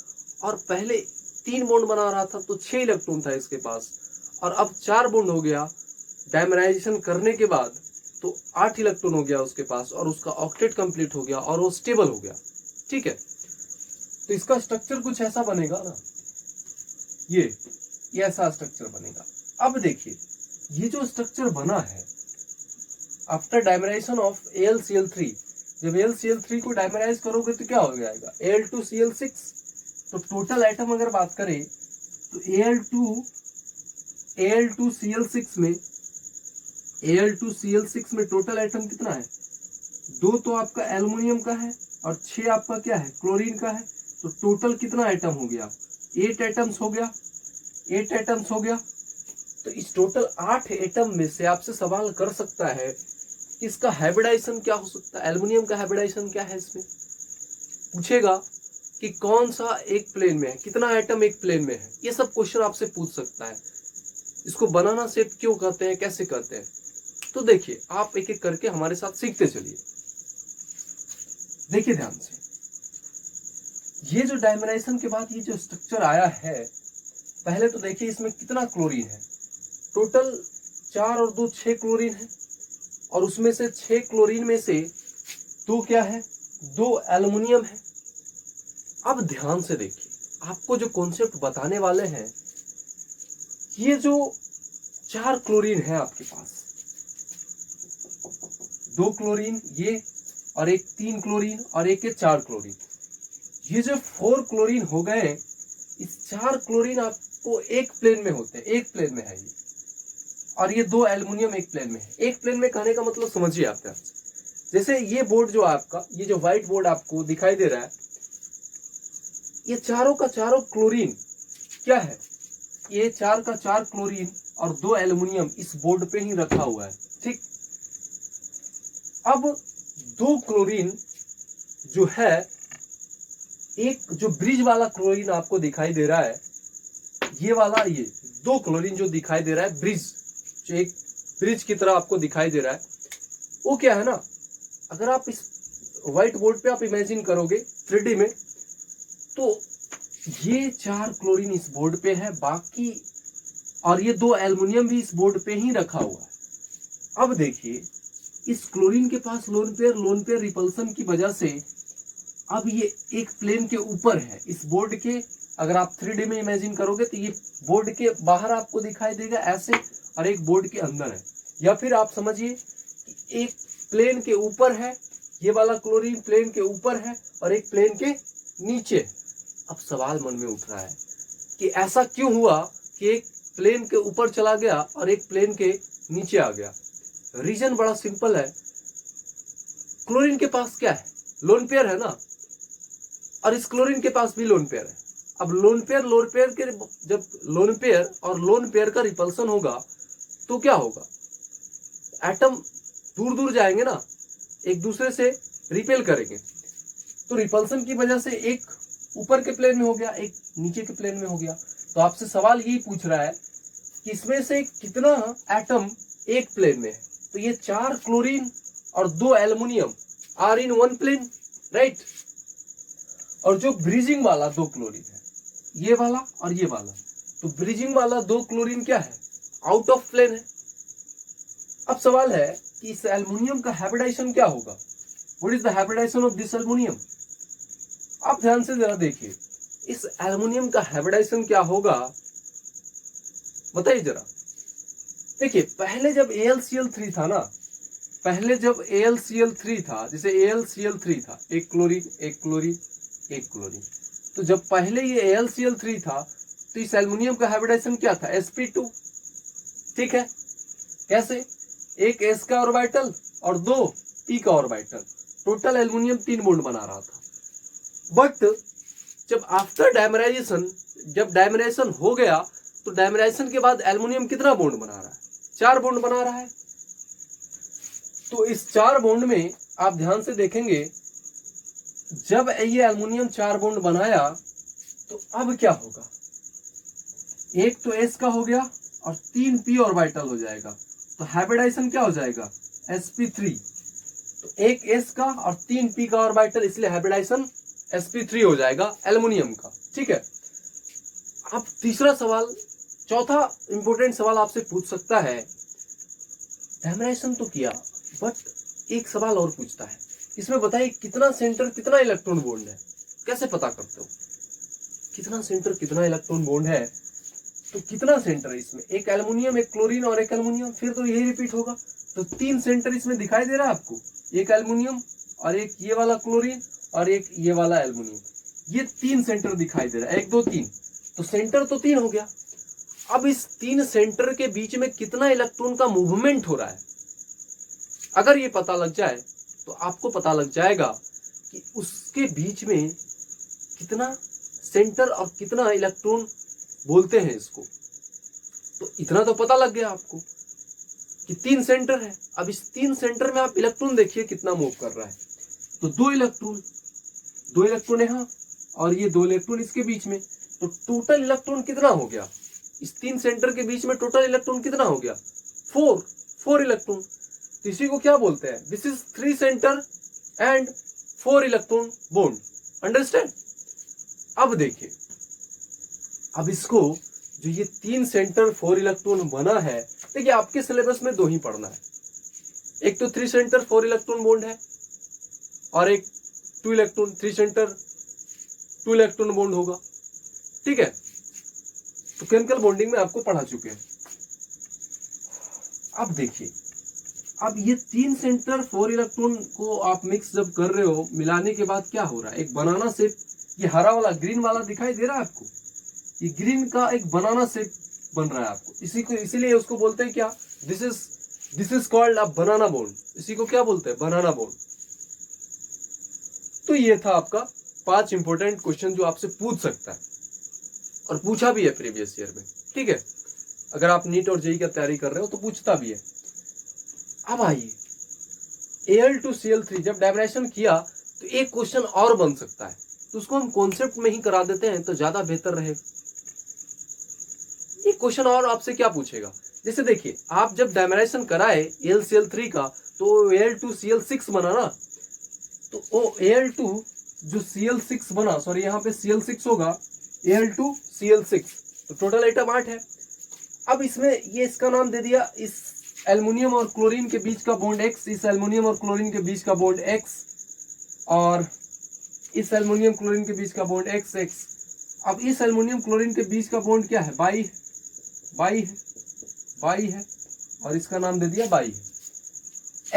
और पहले 3 बॉन्ड बना रहा था तो 6 इलेक्ट्रॉन था इसके पास, और अब 4 बॉन्ड हो गया डायमराइजेशन करने के बाद, तो 8 इलेक्ट्रॉन हो गया उसके पास, और उसका ऑक्टेट कंप्लीट हो गया और वो स्टेबल हो गया। ठीक है, तो इसका स्ट्रक्चर कुछ ऐसा बनेगा ना, ये ऐसा स्ट्रक्चर बनेगा। अब देखिए ये जो स्ट्रक्चर बना है आफ्टर डायमराइजेशन ऑफ AlCl3, जब AlCl3 को डायमराइज करोगे तो क्या हो जाएगा, Al2Cl6। तो टोटल एटम अगर बात करें तो Al2Cl6 में टोटल एटम कितना है, 2 तो आपका एल्युमिनियम का है और 6 आपका क्या है, क्लोरीन का है। तो टोटल कितना एटम हो गया, 8 एटम्स हो गया, 8 एटम्स हो गया। तो इस टोटल 8 एटम में से आपसे सवाल कर सकता है कि इसका हाइब्रिडाइजेशन क्या हो सकता है, एल्युमिनियम का हाइब्रिडाइजेशन क्या है, इसमें पूछेगा कि कौन सा एक प्लेन में है, कितना एटम एक प्लेन में है, ये सब क्वेश्चन आपसे पूछ सकता है। इसको बनाना सेट क्यों कहते हैं, कैसे कहते हैं, तो देखिए आप एक एक करके हमारे साथ सीखते चलिए। देखिए ध्यान से, ये जो डायमराइजेशन के बाद ये जो स्ट्रक्चर आया है, पहले तो देखिए इसमें कितना क्लोरीन है, टोटल 4 और 2 6 क्लोरीन है, और उसमें से 6 क्लोरीन में से 2 क्या है, 2 एल्युमिनियम है। अब ध्यान से देखिए, आपको जो कॉन्सेप्ट बताने वाले हैं, ये जो 4 क्लोरीन है आपके पास, 2 क्लोरीन ये, और एक 3 क्लोरीन, और एक 4 क्लोरीन, ये जो 4 क्लोरीन हो गए, इस 4 क्लोरीन आपको एक प्लेन में होते हैं, एक प्लेन में है ये, और ये 2 एल्युमिनियम एक प्लेन में है। एक प्लेन में कहने का मतलब समझिए आप ध्यान से, जैसे ये बोर्ड जो आपका, ये जो व्हाइट बोर्ड आपको दिखाई दे रहा है, ये चारों का चारों क्लोरीन क्या है, ये 4 का 4 क्लोरीन और 2 एल्युमिनियम इस बोर्ड पे ही रखा हुआ है। ठीक, अब 2 क्लोरीन जो है, एक जो ब्रिज वाला क्लोरीन आपको दिखाई दे रहा है, ये वाला, ये 2 क्लोरीन जो दिखाई दे रहा है, ब्रिज जो एक ब्रिज की तरह आपको दिखाई दे रहा है, वो क्या है ना, अगर आप इस व्हाइट बोर्ड पे आप इमेजिन करोगे 3D में, तो ये 4 क्लोरीन इस बोर्ड पे है, बाकी और ये 2 एल्युमिनियम भी इस बोर्ड पे ही रखा हुआ है। अब देखिए इस क्लोरीन के पास लोन पेयर रिपल्सन की वजह से अब ये एक प्लेन के ऊपर है इस बोर्ड के। अगर आप 3D में इमेजिन करोगे तो ये बोर्ड के बाहर आपको दिखाई देगा ऐसे, और एक बोर्ड के अंदर है, या फिर आप समझिए कि एक प्लेन के ऊपर है, ये वाला क्लोरीन प्लेन के ऊपर है और एक प्लेन के नीचे। अब सवाल मन में उठ रहा है कि ऐसा क्यों हुआ कि एक प्लेन के ऊपर चला गया और एक प्लेन के नीचे आ गया। रीजन बड़ा सिंपल है, क्लोरीन के पास क्या है, लोन पेयर है ना, और इस क्लोरीन के पास भी लोन पेयर है। अब लोन पेयर के, जब लोन पेयर और लोन पेयर का रिपल्सन होगा तो क्या होगा, एटम दूर दूर जाएंगे ना, एक दूसरे से रिपेल करेंगे, तो रिपल्सन की वजह से एक ऊपर के प्लेन में हो गया, एक नीचे के प्लेन में हो गया। तो आपसे सवाल यही पूछ रहा है कि इसमें से कितना एटम एक प्लेन में है। तो ये 4 क्लोरीन और 2 aluminium are in one plane, right. और जो ब्रिजिंग वाला 2 क्लोरीन है, ये वाला और ये वाला, तो ब्रिजिंग वाला 2 क्लोरीन क्या है, आउट ऑफ प्लेन है। अब सवाल है कि इस एल्युमिनियम का हाइब्रिडाइजेशन क्या होगा, what is the hybridization of this aluminium. आप ध्यान से जरा देखिए, इस एल्युमिनियम का हाइब्रिडाइजेशन क्या होगा, बताइए जरा। देखिए पहले जब AlCl3 था ना, पहले जब AlCl3 था, जैसे AlCl3 था, एक क्लोरीन एक क्लोरीन एक क्लोरीन, तो जब पहले ये AlCl3 था तो इस एल्युमिनियम का हाइब्रिडाइजेशन क्या था, sp2। ठीक है, कैसे, एक s का ऑर्बिटल और 2 p का ऑर्बिटल, टोटल एल्युमिनियम 3 बॉन्ड बना रहा था। बट जब आफ्टर डायमराइजेशन, जब डायमराइजेशन हो गया तो डायमराइजेशन के बाद एल्युमिनियम कितना बॉन्ड बना रहा है, 4 बॉन्ड बना रहा है। तो इस 4 बॉन्ड में आप ध्यान से देखेंगे, जब ये एल्युमिनियम 4 बॉन्ड बनाया तो अब क्या होगा, एक तो s का हो गया और 3 p ऑर्बिटल हो जाएगा, तो हाइब्रिडाइजेशन क्या हो जाएगा, sp3। तो एक s का और 3 p का ऑर्बिटल, इसलिए हाइब्रिडाइजेशन sp3 हो जाएगा एल्युमिनियम का। ठीक है, अब तीसरा सवाल, चौथा इंपॉर्टेंट सवाल आपसे पूछ सकता है, डायमराइजेशन तो किया बट एक सवाल और पूछता है, इसमें बताइए कितना सेंटर कितना इलेक्ट्रॉन बॉन्ड है, कैसे पता करते हो, कितना सेंटर कितना इलेक्ट्रॉन बॉन्ड है, तो कितना सेंटर है इसमें, एक एल्युमिनियम एक क्लोरीन और एक एल्युमिनियम, फिर तो यही रिपीट होगा। तो 3 सेंटर इसमें दिखाई दे रहा है आपको, एक एल्युमिनियम और एक ये वाला क्लोरीन और एक ये वाला एल्युमिनियम, ये 3 सेंटर दिखाई दे रहा है, 1 2 3, तो सेंटर तो 3 हो गया। अब इस 3 सेंटर के बीच में कितना इलेक्ट्रॉन का मूवमेंट हो रहा है, अगर ये पता लग जाए तो आपको पता लग जाएगा कि उसके बीच में कितना सेंटर और कितना इलेक्ट्रॉन बोलते हैं इसको। तो इतना तो पता लग गया आपको कि 3 सेंटर है। अब इस 3 सेंटर में आप इलेक्ट्रॉन देखिए कितना मूव कर रहा है, तो 2 इलेक्ट्रॉन यहाँ और ये 2 इलेक्ट्रॉन इसके बीच में, तो टोटल इलेक्ट्रॉन कितना हो गया, इस 3 सेंटर के बीच में टोटल इलेक्ट्रॉन कितना हो गया, 4 इलेक्ट्रॉन। तो इसी को क्या बोलते हैं, this is 3 centre and 4 electron bond, understand. अब देखिए, अब इसको जो ये 3 सेंटर 4 इलेक्ट्रॉन बना है, देखिए आपके सिलेबस में 2 ही पढ़ना है, एक तो 3 सेंटर 4 इलेक्ट्रॉन बॉन्ड है और एक 2 इलेक्ट्रॉन 3 सेंटर 2 इलेक्ट्रॉन बॉन्ड होगा। ठीक है, तो केमिकल बॉन्डिंग में आपको पढ़ा चुके हैं। अब देखिए, अब ये 3 सेंटर 4 इलेक्ट्रॉन को आप मिक्स जब कर रहे हो, मिलाने के बाद क्या हो रहा है, एक बनाना शेप, ये हरा वाला ग्रीन वाला दिखाई दे रहा है आपको, ये ग्रीन का एक बनाना शेप बन रहा है आपको, इसी को इसीलिए उसको बोलते हैं क्या, this is called a banana bond, इसी को क्या बोलते हैं, बनाना बॉन्ड। तो ये था आपका 5 इंपॉर्टेंट क्वेश्चन जो आपसे पूछ सकता है और पूछा भी है प्रीवियस ईयर में। ठीक है, अगर आप नीट और जेई का तैयारी कर रहे हो तो पूछता भी है। अब आइए, Al2Cl3 जब डायमराइजेशन किया तो एक क्वेश्चन और बन सकता है, तो उसको हम कॉन्सेप्ट में ही करा देते हैं तो ज्यादा बेहतर रहेगा। एक क्वेश्चन और आपसे क्या पूछेगा, जैसे देखिए आप जब डायमराइजेशन कराए AlCl3 का तो Al2Cl6 बना ना, तो वो Al2 जो Cl6 बना, सॉरी यहाँ पे Cl6 होगा, Al2Cl6, तो टोटल आइटम 8 है। अब इसमें ये इसका नाम दे दिया, इस एल्युमिनियम और क्लोरीन के बीच का बॉन्ड X, इस एल्युमिनियम और क्लोरीन के बीच का बॉन्ड X, और इस एल्युमिनियम क्लोरीन के बीच का बॉन्ड XX। अब इस एल्युमिनियम क्लोरीन के बीच का बॉन्ड क्या है, बाई है, और इसका नाम दे दिया बाई है,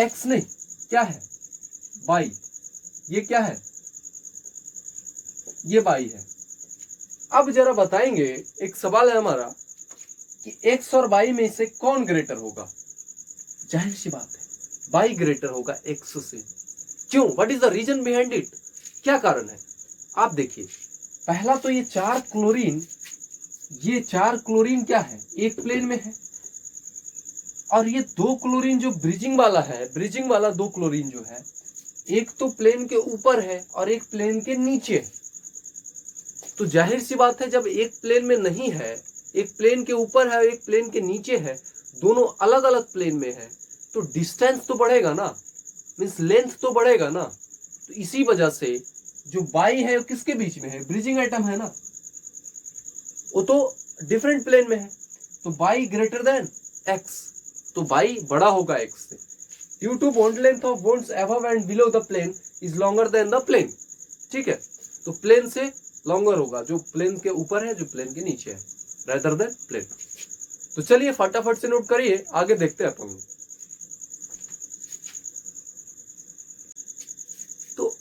X नहीं, क्या है, बाई, ये क्या है, ये बाई है। अब जरा बताएंगे, एक सवाल है हमारा कि X और बाई में से कौन ग्रेटर होगा, जाहिर सी बात है बाई ग्रेटर होगा X से। क्यों, what is the reason behind it, क्या कारण है। आप देखिए, पहला तो ये 4 क्लोरीन क्या है, एक प्लेन में है, और ये 2 क्लोरीन जो ब्रिजिंग वाला है, ब्रिजिंग वाला 2 क्लोरीन जो है, एक तो प्लेन के ऊपर है और एक प्लेन के नीचे है। तो जाहिर सी बात है जब एक प्लेन में नहीं है, एक प्लेन के ऊपर है और एक प्लेन के नीचे है, दोनों अलग अलग प्लेन में है, तो डिस्टेंस तो बढ़ेगा ना, मीन्स लेंथ तो बढ़ेगा ना। तो इसी वजह से जो बाई है वो किसके बीच में है, ब्रिजिंग आइटम है ना, वो तो डिफरेंट प्लेन में है, तो बाई ग्रेटर देन एक्स, तो बाई बड़ा होगा एक्स से। Due to bond length of bonds above and below the plane is longer than the plane. ठीक है, तो प्लेन से लॉन्गर होगा, जो प्लेन के ऊपर है, जो प्लेन के नीचे है, रेदर देन प्लेन। तो चलिए फटाफट से नोट करिए, आगे देखते हैं अपन लोग।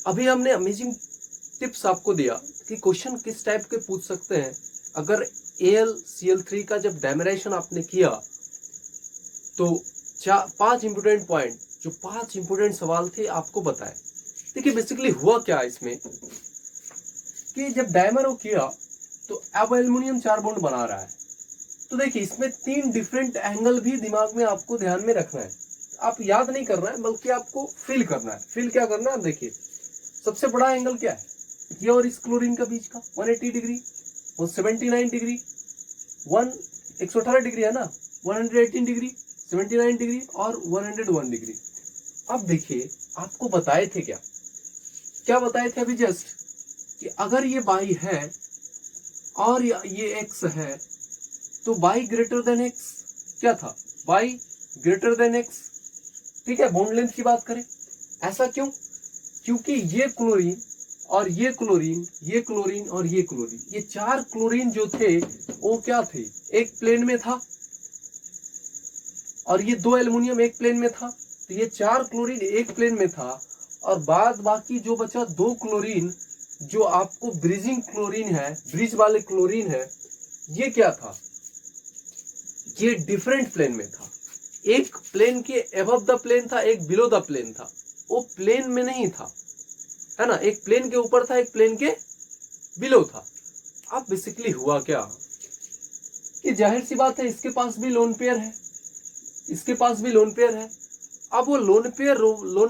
अभी हमने अमेजिंग टिप्स आपको दिया कि क्वेश्चन किस टाइप के पूछ सकते हैं। अगर AlCl3 का जब डायमेराइजेशन आपने किया तो 5 इंपोर्टेंट पॉइंट, जो 5 इंपोर्टेंट सवाल थे आपको बताए। देखिए बेसिकली हुआ क्या इसमें कि जब डायमर किया तो अब एल्युमिनियम 4 बॉन्ड बना रहा है। तो देखिए इसमें 3 डिफरेंट एंगल भी दिमाग में आपको ध्यान में रखना है। आप याद नहीं करना है बल्कि आपको फील करना है। फील क्या करना है, देखिए सबसे बड़ा एंगल क्या है, ये और इस क्लोरीन का बीच का 180 डिग्री, वो 79 डिग्री, 118 डिग्री है ना, 118 डिग्री, 79 डिग्री और 101 डिग्री। अब देखिए आपको बताए थे क्या बताए थे अभी जस्ट, कि अगर ये बाई है और ये एक्स है तो बाई ग्रेटर देन एक्स क्या था, बाई ग्रेटर देन एक्स। ठीक है, बॉन्ड लेंथ की बात करें, ऐसा क्यों, क्योंकि ये क्लोरीन और ये क्लोरीन, ये क्लोरीन और ये क्लोरीन, ये 4 क्लोरीन जो थे वो क्या थे, एक प्लेन में था, और ये 2 एल्युमिनियम एक प्लेन में था। तो ये 4 क्लोरीन एक प्लेन में था, और बाद बाकी जो बचा 2 क्लोरीन जो आपको ब्रिजिंग क्लोरीन है, ब्रिज वाले क्लोरीन है, ये क्या था, ये डिफरेंट प्लेन में था। एक प्लेन के अबव द प्लेन था, एक बिलो द प्लेन था, वो प्लेन में नहीं था, है ना, एक प्लेन के ऊपर था, एक प्लेन के बिलो था। अब बेसिकली हुआ क्या कि जाहिर सी बात है इसके पास भी लोन पेयर है, इसके पास भी लोन पेयर है। अब वो लोन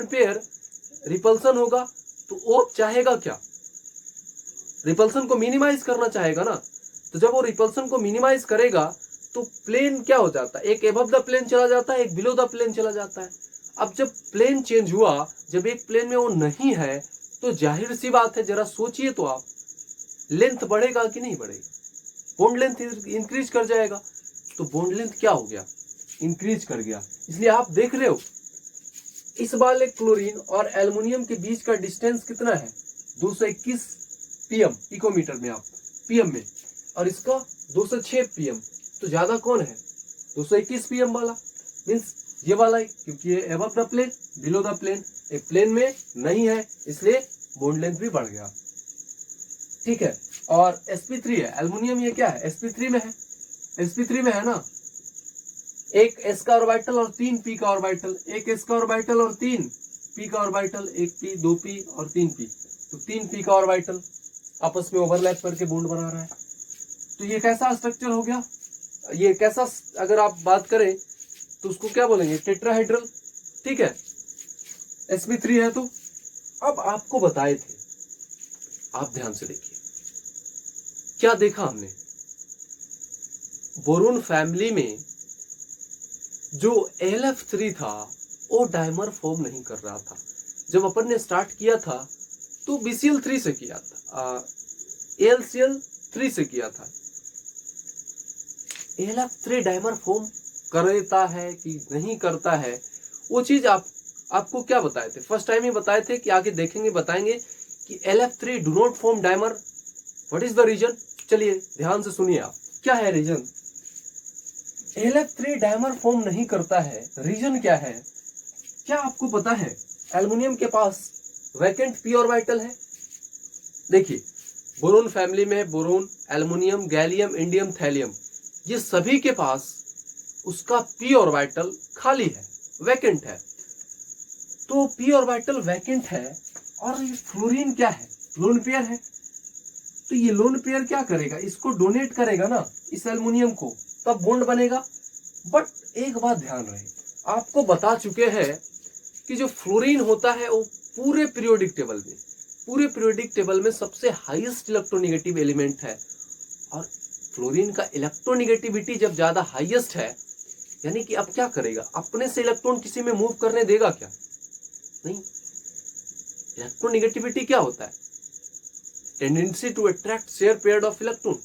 पेयर रिपल्सन होगा तो वो चाहेगा क्या, रिपल्सन को मिनिमाइज करना चाहेगा ना। तो जब वो रिपल्सन को मिनिमाइज करेगा तो प्लेन क्या हो जाता है, एक एबव द प्लेन चला जाता है, एक बिलो द प्लेन चला जाता है। अब जब प्लेन चेंज हुआ, जब एक प्लेन में वो नहीं है, तो जाहिर सी बात है, जरा सोचिए तो आप, लेंथ बढ़ेगा कि नहीं बढ़ेगा, बॉन्ड लेंथ इंक्रीज कर जाएगा। तो बॉन्ड लेंथ क्या हो गया, इंक्रीज कर गया। इसलिए आप देख रहे हो इस वाले क्लोरीन और एल्युमिनियम के बीच का डिस्टेंस कितना है, 221 पीएम, पिकोमीटर में आप पीएम में, और इसका 206 पीएम। तो ज्यादा कौन है, 221 पीएम वाला, मीन्स ये वाला है, क्योंकि ये above the plane below the plane, एक प्लेन में नहीं है, इसलिए बॉन्ड लेंथ भी बढ़ गया। ठीक है, और sp3 है, एल्युमिनियम ये क्या है, sp3 में है, sp3 में है ना, एक s का ऑर्बिटल और 3 p का ऑर्बिटल, एक s का ऑर्बिटल और 3 p का ऑर्बिटल, एक p, 2 p और 3 p, तो 3 p का ऑर्बिटल आपस में ओवरलैप करके बॉन्ड बना रहा है। तो ये कैसा स्ट्रक्चर हो गया, ये कैसा, अगर आप बात करें तो उसको क्या बोलेंगे, टेट्राहेड्रल। ठीक है, sp3 है। तो अब आपको बताए थे, आप ध्यान से देखिए क्या देखा हमने, बोरोन फैमिली में जो AlF3 था वो डायमर फॉर्म नहीं कर रहा था। जब अपन ने स्टार्ट किया था तो BCl3 से किया था, AlCl3 से किया था। AlF3 डायमर फॉर्म करता है कि नहीं करता है, वो चीज आपको क्या बताए थे, फर्स्ट टाइम ही बताए थे कि आगे देखेंगे, बताएंगे कि AlF3 do not form dimer. What is the reason, चलिए ध्यान से सुनिए आप, क्या है रीजन। AlF3 डायमर फॉर्म नहीं करता है, रीजन क्या है, क्या आपको पता है, एल्युमिनियम के पास वैकेंट p ऑर्बिटल है। देखिए बोरोन फैमिली में boron, aluminium, gallium, indium, thallium, ये सभी के पास उसका p ऑर्बिटल खाली है, वैकेंट है। तो p ऑर्बिटल वैकेंट है, और ये फ्लोरीन क्या है, लोन पेयर है। तो ये लोन पेयर क्या करेगा, इसको डोनेट करेगा ना इस एल्युमिनियम को, तब बॉन्ड बनेगा। बट एक बात ध्यान रहे, आपको बता चुके हैं कि जो फ्लोरीन होता है वो पूरे पीरियोडिक टेबल में सबसे हाईएस्ट इलेक्ट्रोनेगेटिव एलिमेंट है। और फ्लोरीन का इलेक्ट्रोनेगेटिविटी जब ज्यादा हाईएस्ट है, यानी कि अब क्या करेगा, अपने से इलेक्ट्रॉन किसी में मूव करने देगा क्या, नहीं। इलेक्ट्रोनेगेटिविटी क्या होता है, tendency to attract share pair of electron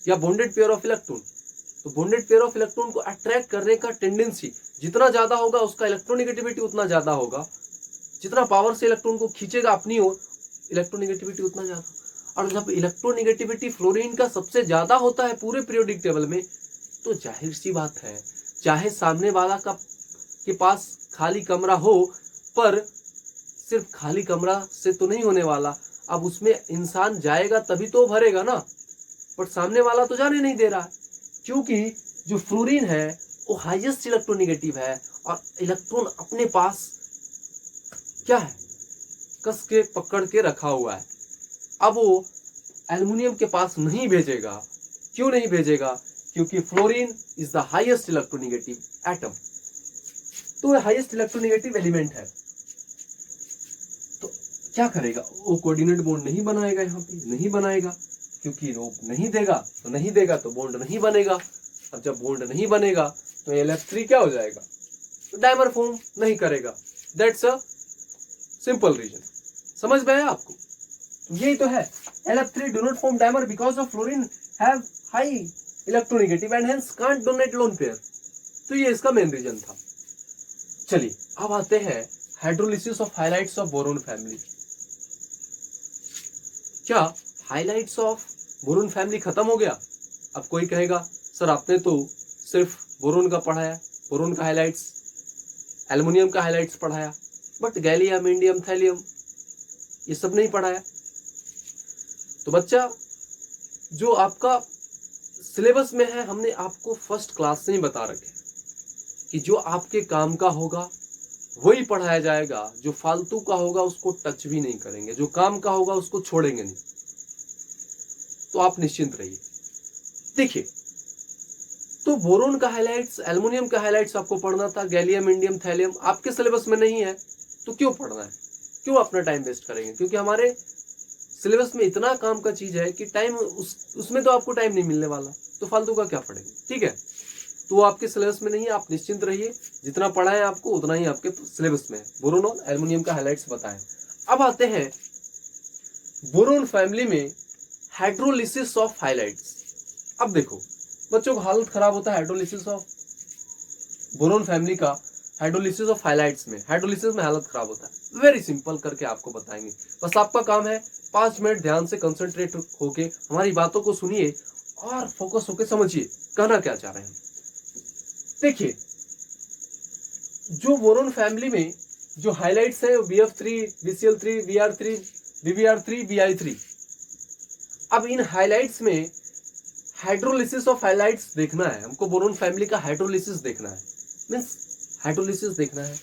या बॉन्डेड पेयर ऑफ इलेक्ट्रॉन। तो बॉन्डेड पेयर ऑफ इलेक्ट्रॉन को अट्रैक्ट करने का टेंडेंसी जितना ज्यादा होगा, उसका इलेक्ट्रोनेगेटिविटी उतना ज्यादा होगा। जितना पावर से इलेक्ट्रॉन को खींचेगा अपनी ओर, इलेक्ट्रोनेगेटिविटी उतना ज्यादा। और जब इलेक्ट्रोनेगेटिविटी फ्लोरीन का सबसे ज्यादा होता है पूरे पीरियोडिक टेबल में, तो जाहिर सी बात है, चाहे सामने वाला के पास खाली कमरा हो, पर सिर्फ खाली कमरा से तो नहीं होने वाला, अब उसमें इंसान जाएगा तभी तो भरेगा ना, बट सामने वाला तो जाने नहीं दे रहा है, क्योंकि जो फ्लोरीन है वो हाईएस्ट इलेक्ट्रोनेगेटिव है और इलेक्ट्रॉन अपने पास क्या है, कस के पकड़ के रखा हुआ है। अब वो एल्युमिनियम के पास नहीं भेजेगा। क्यों नहीं भेजेगा? क्योंकि fluorine is the highest electronegative atom, तो हाईएस्ट इलेक्ट्रोनेगेटिव एलिमेंट है। तो क्या करेगा? वो कोऑर्डिनेट बॉन्ड नहीं बनाएगा, यहाँ पे नहीं बनाएगा, क्योंकि वो नहीं देगा तो बॉन्ड नहीं बनेगा। अब जब बॉन्ड नहीं बनेगा तो Lf3 क्या हो जाएगा? तो डायमर फॉर्म नहीं करेगा। That's a simple reason. समझ में आया आपको? यही तो है, Lf3 do not form dimer because of fluorine have high electronegative and hence can't donate lone pair. तो ये इसका मेन रीजन था। चलिए अब आते हैं hydrolysis of highlights of boron family. क्या हाइलाइट्स ऑफ बोरोन फैमिली खत्म हो गया? अब कोई कहेगा सर आपने तो सिर्फ बोरोन का पढ़ाया, बोरोन का हाइलाइट्स, एल्युमिनियम का हाइलाइट्स पढ़ाया, बट गैलियम, इंडियम, थैलियम ये सब नहीं पढ़ाया। तो बच्चा जो आपका सिलेबस में है, हमने आपको फर्स्ट क्लास से ही बता रखे कि जो आपके काम का होगा वही पढ़ाया जाएगा, जो फालतू का होगा उसको टच भी नहीं करेंगे, जो काम का होगा उसको छोड़ेंगे नहीं। तो आप निश्चिंत रहिए। देखिए, तो बोरोन का हाइलाइट्स, एल्युमिनियम का हाइलाइट्स आपको पढ़ना था, गैलियम, इंडियम, थैलियम आपके सिलेबस में नहीं है, तो क्यों पढ़ना है? क्यों अपना टाइम वेस्ट करेंगे? क्योंकि हमारे सिलेबस में इतना काम का चीज है कि टाइम उसमें तो आपको टाइम नहीं मिलने वाला, तो फालतू का क्या पढ़ेंगे? ठीक है, तो वो आपके सिलेबस में नहीं है, आप निश्चिंत रहिए। जितना पढ़ा है आपको उतना ही आपके सिलेबस में है। बोरोन और एल्युमिनियम का हाइलाइट्स बताएं। अब आते हैं बोरोन फैमिली में हाइड्रोलिसिस ऑफ हाइलाइट्स। अब देखो बच्चों को हालत खराब होता है हाइड्रोलिसिस ऑफ बोरोन फैमिली का, हाइड्रोलिसिस ऑफ हाइलाइट्स में, हाइड्रोलिसिस में हालत खराब होता है। वेरी सिंपल करके आपको बताएंगे, बस आपका काम है 5 मिनट ध्यान से कंसंट्रेट होके हमारी बातों को सुनिए और फोकस होके समझिए कहना क्या चाह रहे हैं। देखिए, जो बोरोन फैमिली में जो हाइलाइट्स है BF3, BCl3, Br3, BBr3, Bi3। अब इन हाइलाइट्स में हाइड्रोलिसिस ऑफ हाइलाइट्स देखना है हमको, बोरोन फैमिली का हाइड्रोलिसिस देखना है, मींस हाइड्रोलिसिस देखना है।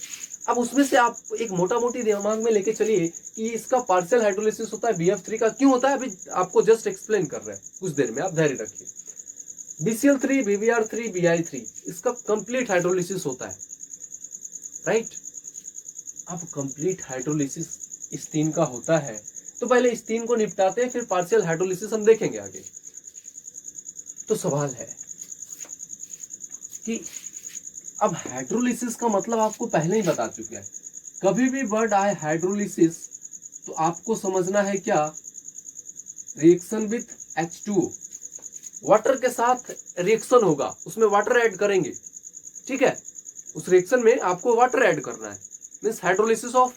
अब उसमें से आप एक मोटा मोटी दिमाग में लेके चलिए कि इसका पार्शियल हाइड्रोलिसिस होता है BF3 का। क्यों होता है अभी आपको जस्ट एक्सप्लेन कर रहे हैं कुछ देर में, आप धैर्य रखिए। BCl3, BBr3, Bi3 इसका कंप्लीट हाइड्रोलिसिस होता है, राइट। अब कंप्लीट हाइड्रोलिसिस इस 3 का होता है, तो पहले इस 3 को निपटाते हैं, फिर पार्शियल हाइड्रोलिसिस हम देखेंगे आगे। तो सवाल है कि अब हाइड्रोलिसिस का मतलब आपको पहले ही बता चुके हैं। कभी भी वर्ड आए हाइड्रोलिसिस तो आपको समझना है क्या, रिएक्शन विथ H2O, वाटर के साथ रिएक्शन होगा, उसमें वाटर ऐड करेंगे, ठीक है। उस रिएक्शन में आपको वाटर ऐड करना है, मींस हाइड्रोलिसिस ऑफ,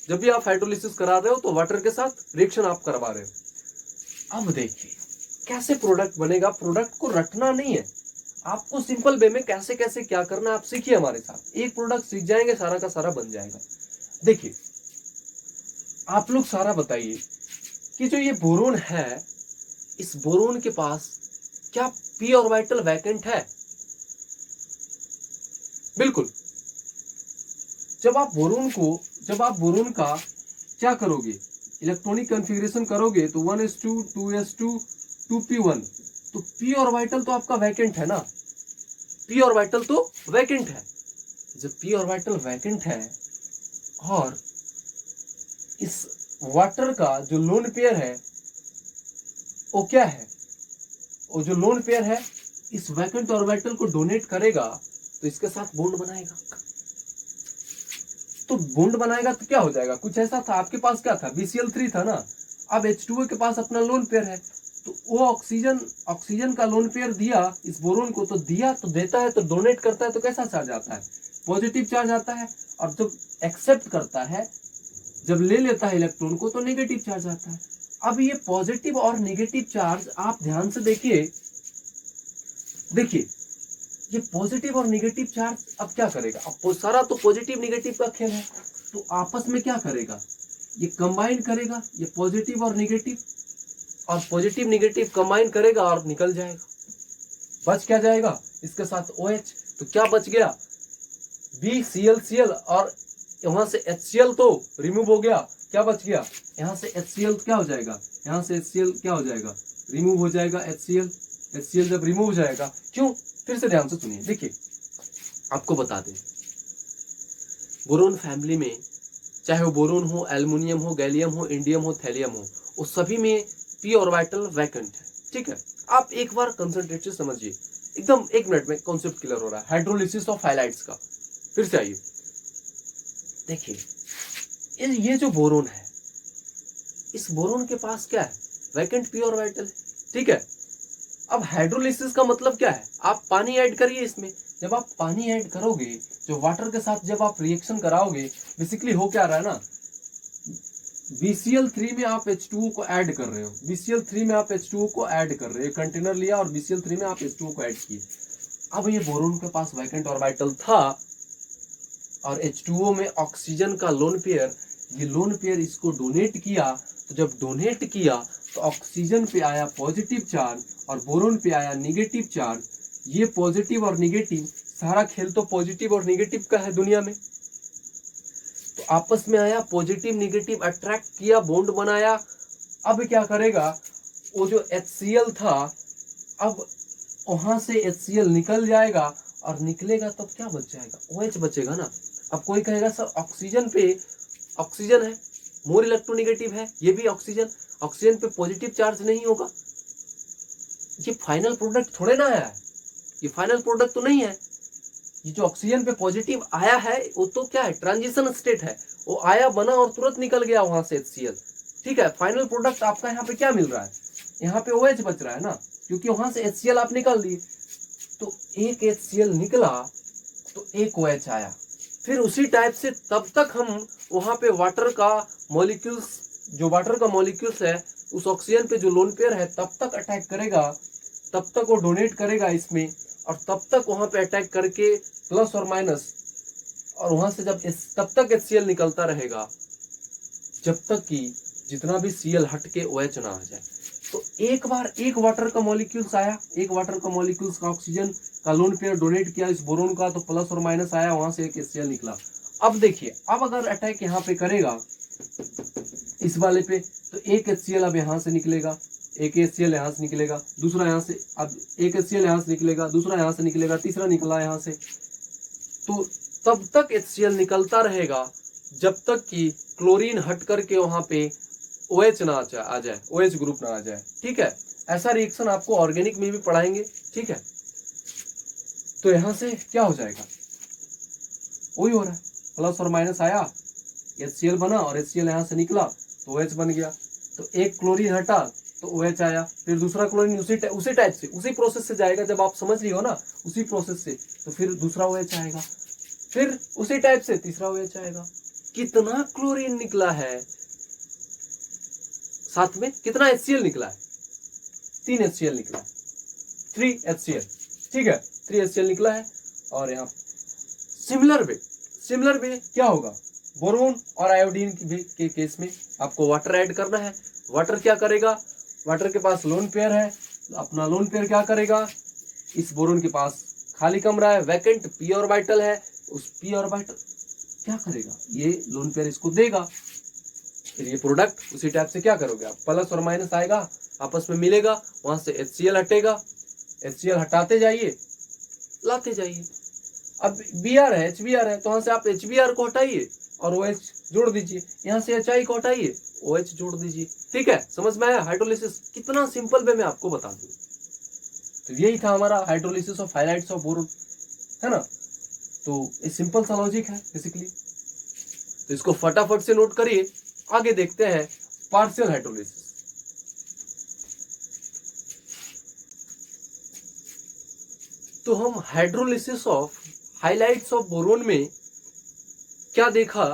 जब भी आप हाइड्रोलिसिस करा रहे हो तो वाटर के साथ रिएक्शन आप करवा रहे हो। अब देखिए कैसे प्रोडक्ट बनेगा। प्रोडक्ट को रटना नहीं है आपको, सिंपल वे में कैसे कैसे क्या करना आप सीखिए हमारे साथ। एक प्रोडक्ट सीख जाएंगे सारा का सारा बन जाएगा। देखिए आप लोग सारा बताइए कि जो ये बोरोन है, इस बोरोन के पास क्या p ऑर्बिटल वैकेंट है? बिल्कुल। जब आप बोरोन का क्या करोगे, इलेक्ट्रॉनिक कॉन्फ़िगरेशन करोगे तो 1s2 2s2 2p1, तो p ऑर्बिटल तो आपका वैकेंट है ना, p ऑर्बिटल तो वैकेंट है। जब p ऑर्बिटल वैकेंट है और इस वाटर का जो लोन पेयर है वो क्या है, वो जो लोन पेयर है इस वैकेंट ऑर्बिटल को डोनेट करेगा तो इसके साथ बॉन्ड बनाएगा। तो बॉन्ड बनाएगा तो क्या हो जाएगा, कुछ ऐसा था आपके पास, क्या था, BCl3 था ना। अब H2O के पास अपना लोन पेयर है, तो वो ऑक्सीजन का लोन पेयर दिया इस बोरोन को, तो दिया तो देता है, तो डोनेट करता है तो कैसा चार्ज आता है, पॉजिटिव चार्ज आता है। और जब एक्सेप्ट करता है, जब ले लेता है इलेक्ट्रॉन को, तो नेगेटिव चार्ज आता है। अब ये पॉजिटिव और नेगेटिव चार्ज आप ध्यान से देखिए, ये पॉजिटिव और नेगेटिव चार्ज अब क्या करेगा, अब सारा तो पॉजिटिव नेगेटिव का खेल है, तो आपस में क्या करेगा, ये कंबाइन करेगा, ये पॉजिटिव और निगेटिव, और पॉजिटिव निगेटिव कंबाइन करेगा और निकल जाएगा। बच क्या जाएगा इसके साथ OH, तो क्या बच गया BClCl, और यहां से HCl तो रिमूव हो गया, क्या बच गया यहां से HCl क्या हो जाएगा, यहां से HCl क्या हो जाएगा, रिमूव हो जाएगा HCl जब रिमूव हो जाएगा, क्यों, फिर से ध्यान से सुनिए। देखिए आपको बता दें, बोरोन फैमिली में चाहे वो बोरोन हो, एल्युमिनियम हो, गैलियम हो, इंडियम हो, थैलियम हो, उस सभी में p ऑर्बिटल वैकेंट है। ठीक है, आप एक बार कंसंट्रेट से समझिए, एकदम 1 मिनट में कॉन्सेप्ट क्लियर हो रहा है। हाइड्रोलिसिस ऑफ हाइलाइट्स का फिर से आइए, देखिए ये जो बोरोन है, इस बोरोन के पास क्या है, वैकेंट p ऑर्बिटल है। ठीक है, अब हाइड्रोलिसिस का मतलब क्या है, आप पानी ऐड करिए इसमें, जब आप पानी ऐड करोगे, जो वाटर के साथ जब आप रिएक्शन कराओगे, बेसिकली हो क्या रहा है ना, BCl3 में आप H2O को ऐड कर रहे हो, BCl3 में आप H2O को ऐड कर रहे हो, कंटेनर लिया और BCl3 में आप H2O को ऐड किए। अब ये बोरोन के पास वैकेंट ऑर्बिटल था और H2O में ऑक्सीजन का लोन पेयर, ये लोन पेयर इसको डोनेट किया, तो जब डोनेट किया तो ऑक्सीजन पे आया पॉजिटिव चार्ज और बोरोन पे आया निगेटिव चार्ज। ये पॉजिटिव और निगेटिव, सारा खेल तो पॉजिटिव और निगेटिव का है दुनिया में, तो आपस में आया, पॉजिटिव निगेटिव अट्रैक्ट किया, बॉन्ड बनाया। अब क्या करेगा, वो जो HCl था, अब वहां से HCl निकल जाएगा और निकलेगा तब क्या बच जाएगा, OH बचेगा ना। अब कोई कहेगा सर ऑक्सीजन पे, ऑक्सीजन है, मोर इलेक्ट्रोनेगेटिव है, ये भी ऑक्सीजन पे पॉजिटिव चार्ज नहीं होगा। ये फाइनल प्रोडक्ट थोड़े ना आया है, ये फाइनल प्रोडक्ट तो नहीं है। ये जो ऑक्सीजन पे पॉजिटिव आया है वो तो क्या है, ट्रांजिशन स्टेट है, वो आया बना और तुरंत निकल गया वहां से HCl। ठीक है, फाइनल प्रोडक्ट आपका यहाँ पे क्या मिल रहा है, यहाँ पे OH बच रहा है ना, क्योंकि वहां से HCl आप निकाल दिए। तो एक HCl निकला तो एक OH आया, फिर उसी टाइप से तब तक हम वहां पे वाटर का मॉलिक्यूल्स, जो वाटर का मॉलिक्यूल्स है उस ऑक्सीजन पे जो लोन पेयर है तब तक अटैक करेगा, तब तक वो डोनेट करेगा इसमें, और तब तक वहां पे अटैक करके प्लस और माइनस, और वहां से जब तब तक HCl निकलता रहेगा जब तक कि जितना भी Cl हट के OH ना आ जाए। तो एक बार एक वाटर का मॉलिक्यूल्स आया, एक वाटर का मॉलिक्यूल्स का ऑक्सीजन का लोन पेयर डोनेट किया इस बोरोन का, तो प्लस और माइनस आया, वहां से एक HCl निकला। अब देखिए, अब अगर अटैक यहाँ पे करेगा इस वाले पे, तो एक HCl अब यहाँ से निकलेगा, एक HCl यहाँ से निकलेगा, दूसरा यहाँ से, अब एक HCl यहाँ से निकलेगा, दूसरा यहाँ से निकलेगा, तीसरा निकला यहाँ से। तो तब तक HCl निकलता रहेगा जब तक कि क्लोरीन हट करके वहां पे OH ना आ जाए, OH ग्रुप ना आ जाए। ठीक है, ऐसा रिएक्शन आपको ऑर्गेनिक में भी पढ़ाएंगे। ठीक है, तो यहां से क्या हो जाएगा, वही हो रहा है, प्लस और माइनस आया, HCl बना और HCl यहां से निकला तो OH बन गया। तो एक क्लोरीन हटा तो OH आया, फिर दूसरा क्लोरीन उसी टाइप से, उसी प्रोसेस से जाएगा, जब आप समझ रही हो ना उसी प्रोसेस से, तो फिर दूसरा OH आएगा, फिर उसी टाइप से तीसरा OH आएगा। कितना क्लोरीन निकला है, साथ में कितना HCl निकला है, 3 HCl निकला है, 3 HCl। ठीक है, 3 HCl निकला है। और यहाँ सिमिलर वे क्या होगा, बोरोन और आयोडीन के केस में आपको वाटर ऐड करना है। वाटर क्या करेगा, वाटर के पास लोन पेयर है, अपना लोन पेयर क्या करेगा, इस बोरोन के पास खाली कमरा है, वैकेंट p ऑर्बिटल है, उस p ऑर्बिटल क्या करेगा, ये लोन पेयर इसको देगा, फिर ये प्रोडक्ट उसी टाइप से क्या करोगे आप, प्लस और माइनस आएगा, आपस में मिलेगा, वहां से HCl हटेगा, HCl हटाते जाइए, लाते जाइए। अब Br है, HBr है, तो वहां से आप HBr को हटाइए और OH जोड़ दीजिए, यहाँ से HI को हटाइए, OH जोड़ दीजिए। ठीक है, समझ में आया हाइड्रोलिसिस, कितना सिंपल वे में आपको बता दूं। तो यही था हमारा hydrolysis of highlights of boron, है ना। तो ये सिंपल सा लॉजिक है बेसिकली, तो इसको फटाफट से नोट करिए। आगे देखते हैं पार्शियल हाइड्रोलिसिस। तो हम hydrolysis of highlights of boron में क्या देखा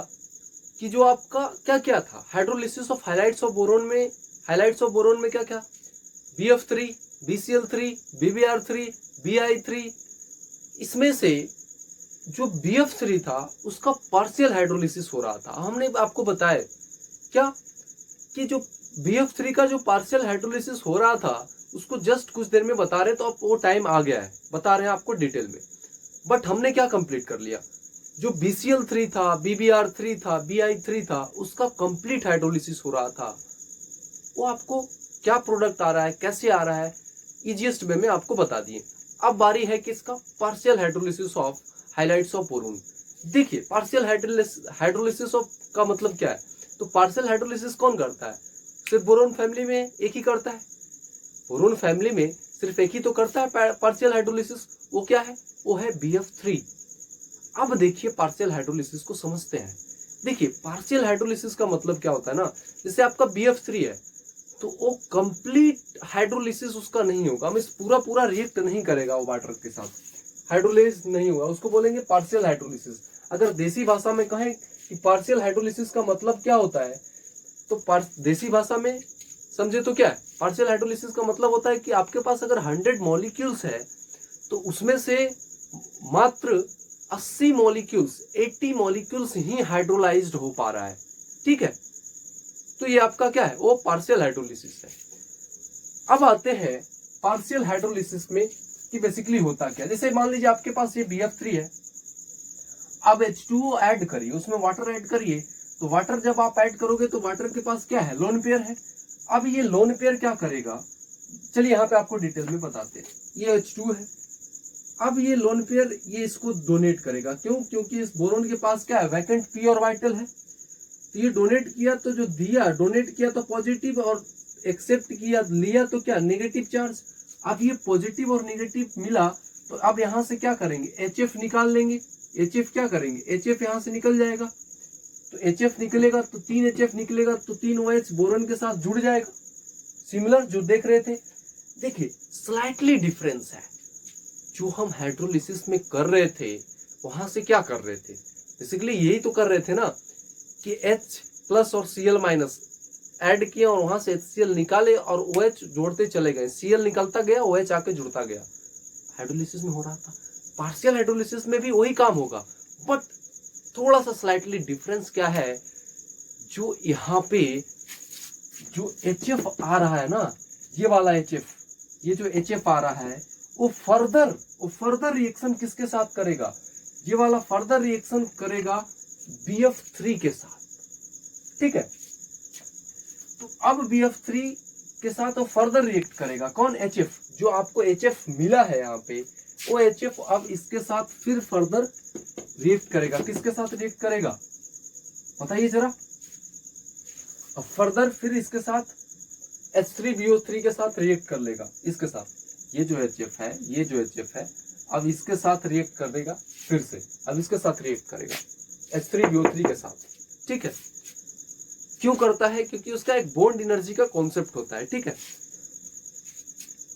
कि जो आपका क्या क्या था, hydrolysis of highlights of boron में क्या क्या, BF3, BCl3, BBr3, BI3, इसमें से जो BF3 था उसका पार्शियल हाइड्रोलिसिस हो रहा था। हमने आपको बताया क्या कि जो BF3 का जो पार्शियल हाइड्रोलिसिस हो रहा था उसको जस्ट कुछ देर में बता रहे, तो अब वो टाइम आ गया है, बता रहे हैं आपको डिटेल में। बट हमने क्या कंप्लीट कर लिया, जो BCl3 था, BBr3 था, BI3 था, उसका कंप्लीट हाइड्रोलिसिस हो रहा था। वो आपको क्या प्रोडक्ट आ रहा है, कैसे आ रहा है, इजीएस्ट वे में आपको बता दिए। अब बारी है किसका, partial hydrolysis of highlights of boron. देखिए पार्शियल हाइड्रोलिसिस ऑफ का मतलब क्या है, तो पार्शियल हाइड्रोलिसिस कौन करता है, सिर्फ बोरोन फैमिली में एक ही करता है, बोरोन फैमिली में सिर्फ एक ही तो करता है पार्शियल हाइड्रोलिसिस, वो क्या है, वो है BF3। अब देखिए पार्शियल हाइड्रोलिसिस को समझते हैं। देखिए पार्शियल हाइड्रोलिसिस का मतलब क्या होता है ना, जैसे आपका BF3 है तो वो कंप्लीट हाइड्रोलिसिस उसका नहीं होगा, मींस पूरा पूरा रिएक्ट नहीं करेगा वो वाटर के साथ, हाइड्रोलिसिस नहीं होगा, उसको बोलेंगे पार्शियल हाइड्रोलिसिस। अगर देसी भाषा में कहें कि पार्शियल हाइड्रोलिसिस का मतलब क्या होता है, तो देसी भाषा में समझे तो क्या है, पार्शियल हाइड्रोलिसिस का मतलब होता है कि आपके पास अगर 100 मॉलिक्यूल्स है तो उसमें से मात्र 80 मॉलिक्यूल्स 80 मॉलिक्यूल्स ही हाइड्रोलाइज्ड हो पा रहा है, ठीक है। तो ये आपका क्या है, वो पार्शियल हाइड्रोलिसिस है। अब आते हैं पार्शियल हाइड्रोलिसिस में कि बेसिकली होता क्या, जैसे मान लीजिए आपके पास ये BF3 है, अब H2O ऐड करिए, उसमें वाटर ऐड करिए, तो वाटर जब आप ऐड करोगे तो वाटर के पास क्या है, लोन पेयर है। अब ये लोन पेयर क्या करेगा, चलिए यहाँ पे आपको डिटेल में बताते हैं। ये H2 है, अब ये लोन पेयर ये इसको डोनेट करेगा, क्यों, क्योंकि इस बोरोन के पास क्या है, वैकेंट p ऑर्बिटल है, तो ये डोनेट किया, तो जो दिया डोनेट किया तो पॉजिटिव, और एक्सेप्ट किया लिया तो क्या, नेगेटिव चार्ज। अब ये पॉजिटिव और नेगेटिव मिला, तो अब यहां से क्या करेंगे, HF निकाल लेंगे, HF क्या करेंगे, HF यहां से निकल जाएगा, तो HF निकलेगा तो 3 HF निकलेगा, तो 3 OH बोरोन के साथ जुड़ जाएगा, सिमिलर जो देख रहे थे। देखिए स्लाइटली डिफरेंस है, जो हम हाइड्रोलिसिस में कर रहे थे वहां से क्या कर रहे थे, बेसिकली यही तो कर रहे थे ना कि H+ और Cl- ऐड किया और वहां से HCl निकाले और OH जोड़ते चले गए, Cl निकलता गया, OH आके जुड़ता गया, हाइड्रोलिसिस में हो रहा था। पार्शियल हाइड्रोलिसिस में भी वही काम होगा, बट थोड़ा सा स्लाइटली डिफरेंस क्या है, जो यहाँ पे जो HF आ रहा है ना, ये वाला HF, ये जो HF आ रहा है वो फर्दर रिएक्शन किसके साथ करेगा, ये वाला फर्दर रिएक्शन करेगा BF3 के साथ, ठीक है। तो अब BF3 के साथ वो फर्दर रिएक्ट करेगा, कौन, HF, जो आपको HF मिला है यहाँ पे, वो HF अब इसके साथ फिर फर्दर रिएक्ट करेगा, किसके साथ रिएक्ट करेगा बताइए जरा, अब फर्दर फिर इसके साथ H3BO3 के साथ रिएक्ट कर लेगा, इसके साथ, ये जो HF है, ये जो HF है, अब इसके साथ रिएक्ट कर देगा, फिर से अब इसके साथ रिएक्ट करेगा H3BO3 के साथ, ठीक है। क्यों करता है, क्योंकि उसका एक बॉन्ड एनर्जी का कॉन्सेप्ट होता है, ठीक है।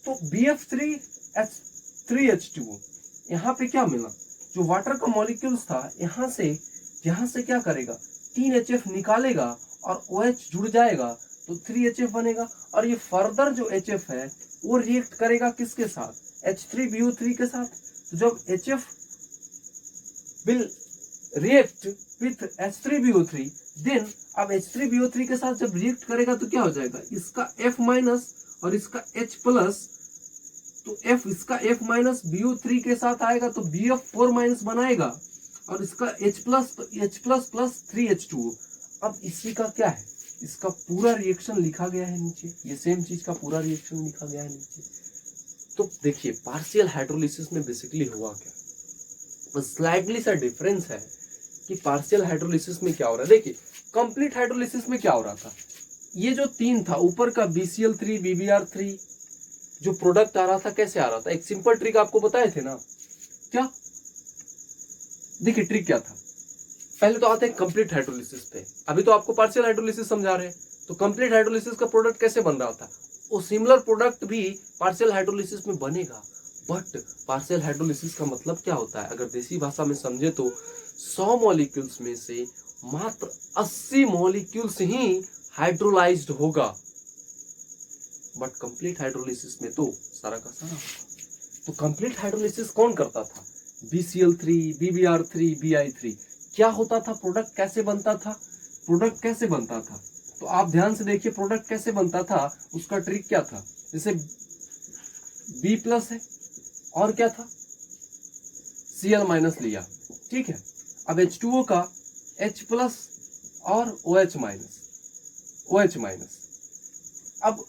तो BF3H3H2 यहाँ पे क्या मिला, जो वाटर का मॉलिक्यूल्स था, यहाँ से क्या करेगा, 3 HF निकालेगा और OH जुड़ जाएगा, तो 3 HF बनेगा, और ये फर्दर जो HF है वो रिएक्ट करेगा किसके साथ, H3BO3 के साथ। तो जब HF will react with H3BO3, then अब H3BO3 के साथ जब रिएक्ट करेगा तो क्या हो जाएगा, इसका F- और इसका H+, तो F, इसका F- BO3 के साथ आएगा तो BF4- बनाएगा, और इसका H+, तो H++ 3H2O। अब इसी का क्या है, इसका पूरा रिएक्शन लिखा गया है नीचे, ये सेम चीज का पूरा रिएक्शन लिखा गया है नीचे। तो देखिए पार्शियल हाइड्रोलिसिस में बेसिकली हुआ क्या, बस स्लाइटली सा डिफरेंस है कि पार्शियल हाइड्रोलिसिस में क्या हो रहा है। देखिए कंप्लीट हाइड्रोलिसिस में क्या हो रहा था, ये जो 3 था ऊपर का BCl3 BBr3 जो प्रोडक्ट आ रहा था, कैसे आ रहा था, एक सिंपल ट्रिक आपको बताए थे ना, क्या, देखिए ट्रिक क्या था, पहले तो आते हैं कंप्लीट हाइड्रोलिसिस पे, अभी तो आपको पार्शियल हाइड्रोलिसिस समझा रहे हैं, तो कंप्लीट हाइड्रोलिसिस का प्रोडक्ट कैसे बन रहा था, वो सिमिलर प्रोडक्ट भी पार्शियल हाइड्रोलिसिस में बनेगा, बट पार्शियल हाइड्रोलिसिस का मतलब क्या होता है, अगर देसी भाषा में समझे तो 100 मॉलिक्यूल्स में से मात्र 80 मॉलिक्यूल्स ही हाइड्रोलाइज्ड होगा, बट कंप्लीट हाइड्रोलिसिस में तो सारा का सारा होगा। तो कंप्लीट हाइड्रोलिसिस कौन करता था, BCl3 BBr3 BI3, क्या होता था, प्रोडक्ट कैसे बनता था, प्रोडक्ट कैसे बनता था, तो आप ध्यान से देखिए प्रोडक्ट कैसे बनता था, उसका ट्रिक क्या था। जैसे B प्लस है और क्या था, Cl माइनस लिया, ठीक है। अब H2O का H प्लस और OH माइनस, अब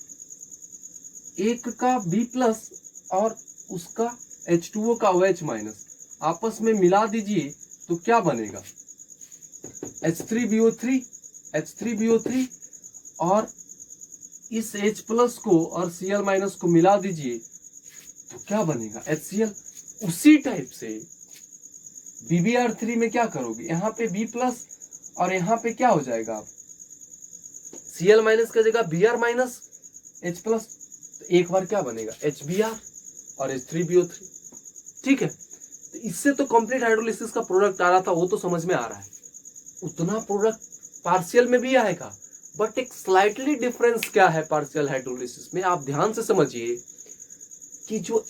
एक का B प्लस और उसका H2O का OH माइनस आपस में मिला दीजिए तो क्या बनेगा, H3BO3 और इस H प्लस को और Cl माइनस को मिला दीजिए तो क्या बनेगा, HCl। उसी टाइप से BBr3 में क्या करोगे, यहाँ पे B प्लस और यहाँ पे क्या हो जाएगा, आप Cl माइनस का जगह Br माइनस H प्लस, तो एक बार क्या बनेगा, HBr और H3BO3, ठीक है। तो इससे तो कंप्लीट हाइड्रोलिसिस का प्रोडक्ट आ रहा था, वो तो समझ में आ रहा है। उतना प्रोडक्ट पार्शियल में भी आएगा, बट एक स्लाइटली डिफरेंस क्या है पार्शियल हाइड्रोलिसिस में, आप ध्यान से समझिए कि जो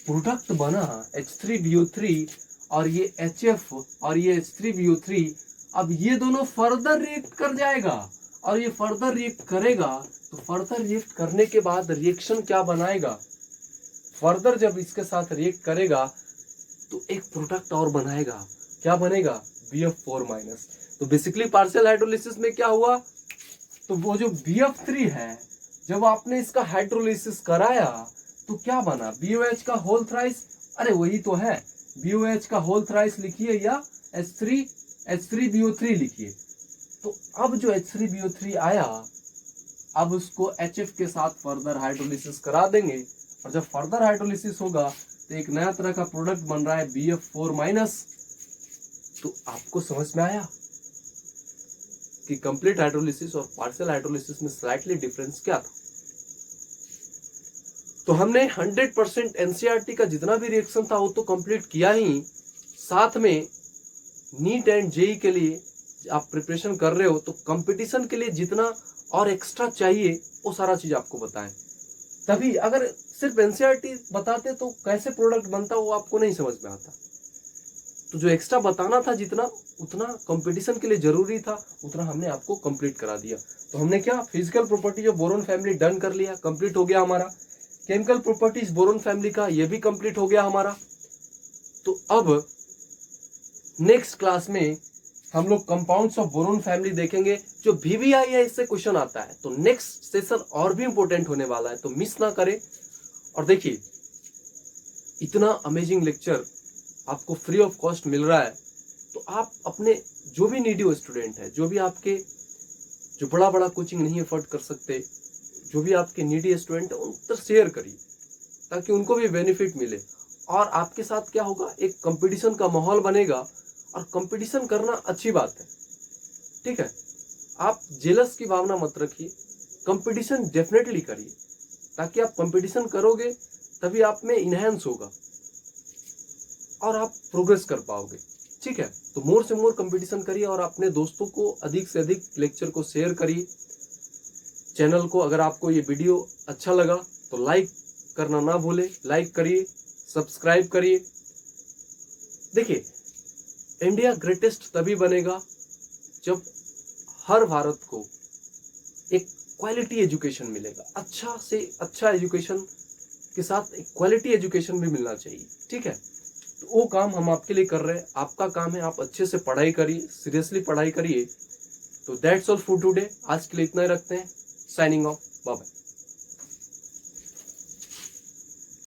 प्रोडक्ट बना H3BO3 और ये HF और ये H3BO3, अब ये दोनों फर्दर रिएक्ट कर जाएगा और ये फर्दर रिएक्ट करेगा, तो फर्दर रिएक्ट करने के बाद रिएक्शन क्या बनाएगा, फर्दर जब इसके साथ रिएक्ट करेगा तो एक प्रोडक्ट और बनाएगा, क्या बनेगा, BF4 माइनस। तो बेसिकली पार्शियल हाइड्रोलिसिस में क्या हुआ, तो वो जो BF3 है, जब आपने इसका हाइड्रोलिसिस कराया तो क्या बना, BOH का होल थ्राइस, अरे वही तो है, BOH का होल थ्राइस लिखिए या H3BO3 लिखिए। तो अब जो H3BO3 आया, अब उसको HF के साथ फर्दर हाइड्रोलिसिस करा देंगे, और जब फर्दर हाइड्रोलिसिस होगा तो एक नया तरह का प्रोडक्ट बन रहा है BF4 माइनस। तो आपको समझ में आया कि कंप्लीट हाइड्रोलिसिस और पार्शियल हाइड्रोलिसिस में स्लाइटली डिफरेंस क्या था। तो हमने 100% एनसीईआरटी का जितना भी रिएक्शन था वो तो कंप्लीट किया ही, साथ में नीट एंड जेई के लिए आप प्रिपरेशन कर रहे हो तो कंपटीशन के लिए जितना और एक्स्ट्रा चाहिए वो सारा चीज आपको बताएं। तभी अगर सिर्फ एनसीईआरटी बताते तो कैसे प्रोडक्ट बनता वो आपको नहीं समझ में आता। तो जो एक्स्ट्रा बताना था जितना, उतना कंपटीशन के लिए जरूरी था, उतना हमने आपको कंप्लीट करा दिया। तो हमने क्या, physical properties of boron family done कर लिया, कंप्लीट हो गया हमारा। केमिकल प्रॉपर्टीज बोरोन फैमिली का ये भी कंप्लीट हो गया हमारा। तो अब नेक्स्ट क्लास में हम लोग कंपाउंड्स ऑफ बोरोन फैमिली देखेंगे, जो VVIS से क्वेश्चन आता है। तो नेक्स्ट सेशन और भी इंपॉर्टेंट होने वाला है, तो मिस ना करें। और देखिए इतना अमेजिंग लेक्चर आपको फ्री ऑफ कॉस्ट मिल रहा है, तो आप अपने जो भी नीडी स्टूडेंट है, जो भी आपके जो बड़ा बड़ा कोचिंग नहीं अफोर्ड कर सकते, जो भी आपके नीडी स्टूडेंट है, उन तक शेयर करिए ताकि उनको भी बेनिफिट मिले। और आपके साथ क्या होगा, एक कंपटीशन का माहौल बनेगा, और कंपटीशन करना अच्छी बात है, ठीक है। आप जेलस की भावना मत रखिए, कंपटीशन डेफिनेटली करिए, ताकि आप कंपटीशन करोगे तभी आप में इनहेंस होगा और आप प्रोग्रेस कर पाओगे, ठीक है। तो मोर से मोर कंपटीशन करिए और अपने दोस्तों को अधिक से अधिक लेक्चर को शेयर करिए। चैनल को अगर आपको ये वीडियो अच्छा लगा तो लाइक करना ना भूले, लाइक करिए, सब्सक्राइब करिए। देखिए इंडिया ग्रेटेस्ट तभी बनेगा जब हर भारत को एक क्वालिटी एजुकेशन मिलेगा, अच्छा से अच्छा एजुकेशन के साथ एक क्वालिटी एजुकेशन भी मिलना चाहिए, ठीक है। तो वो काम हम आपके लिए कर रहे हैं, आपका काम है आप अच्छे से पढ़ाई करिए, सीरियसली पढ़ाई करिए। तो दैट्स ऑल फॉर टुडे, आज के लिए इतना ही रखते हैं। Signing off, bye bye.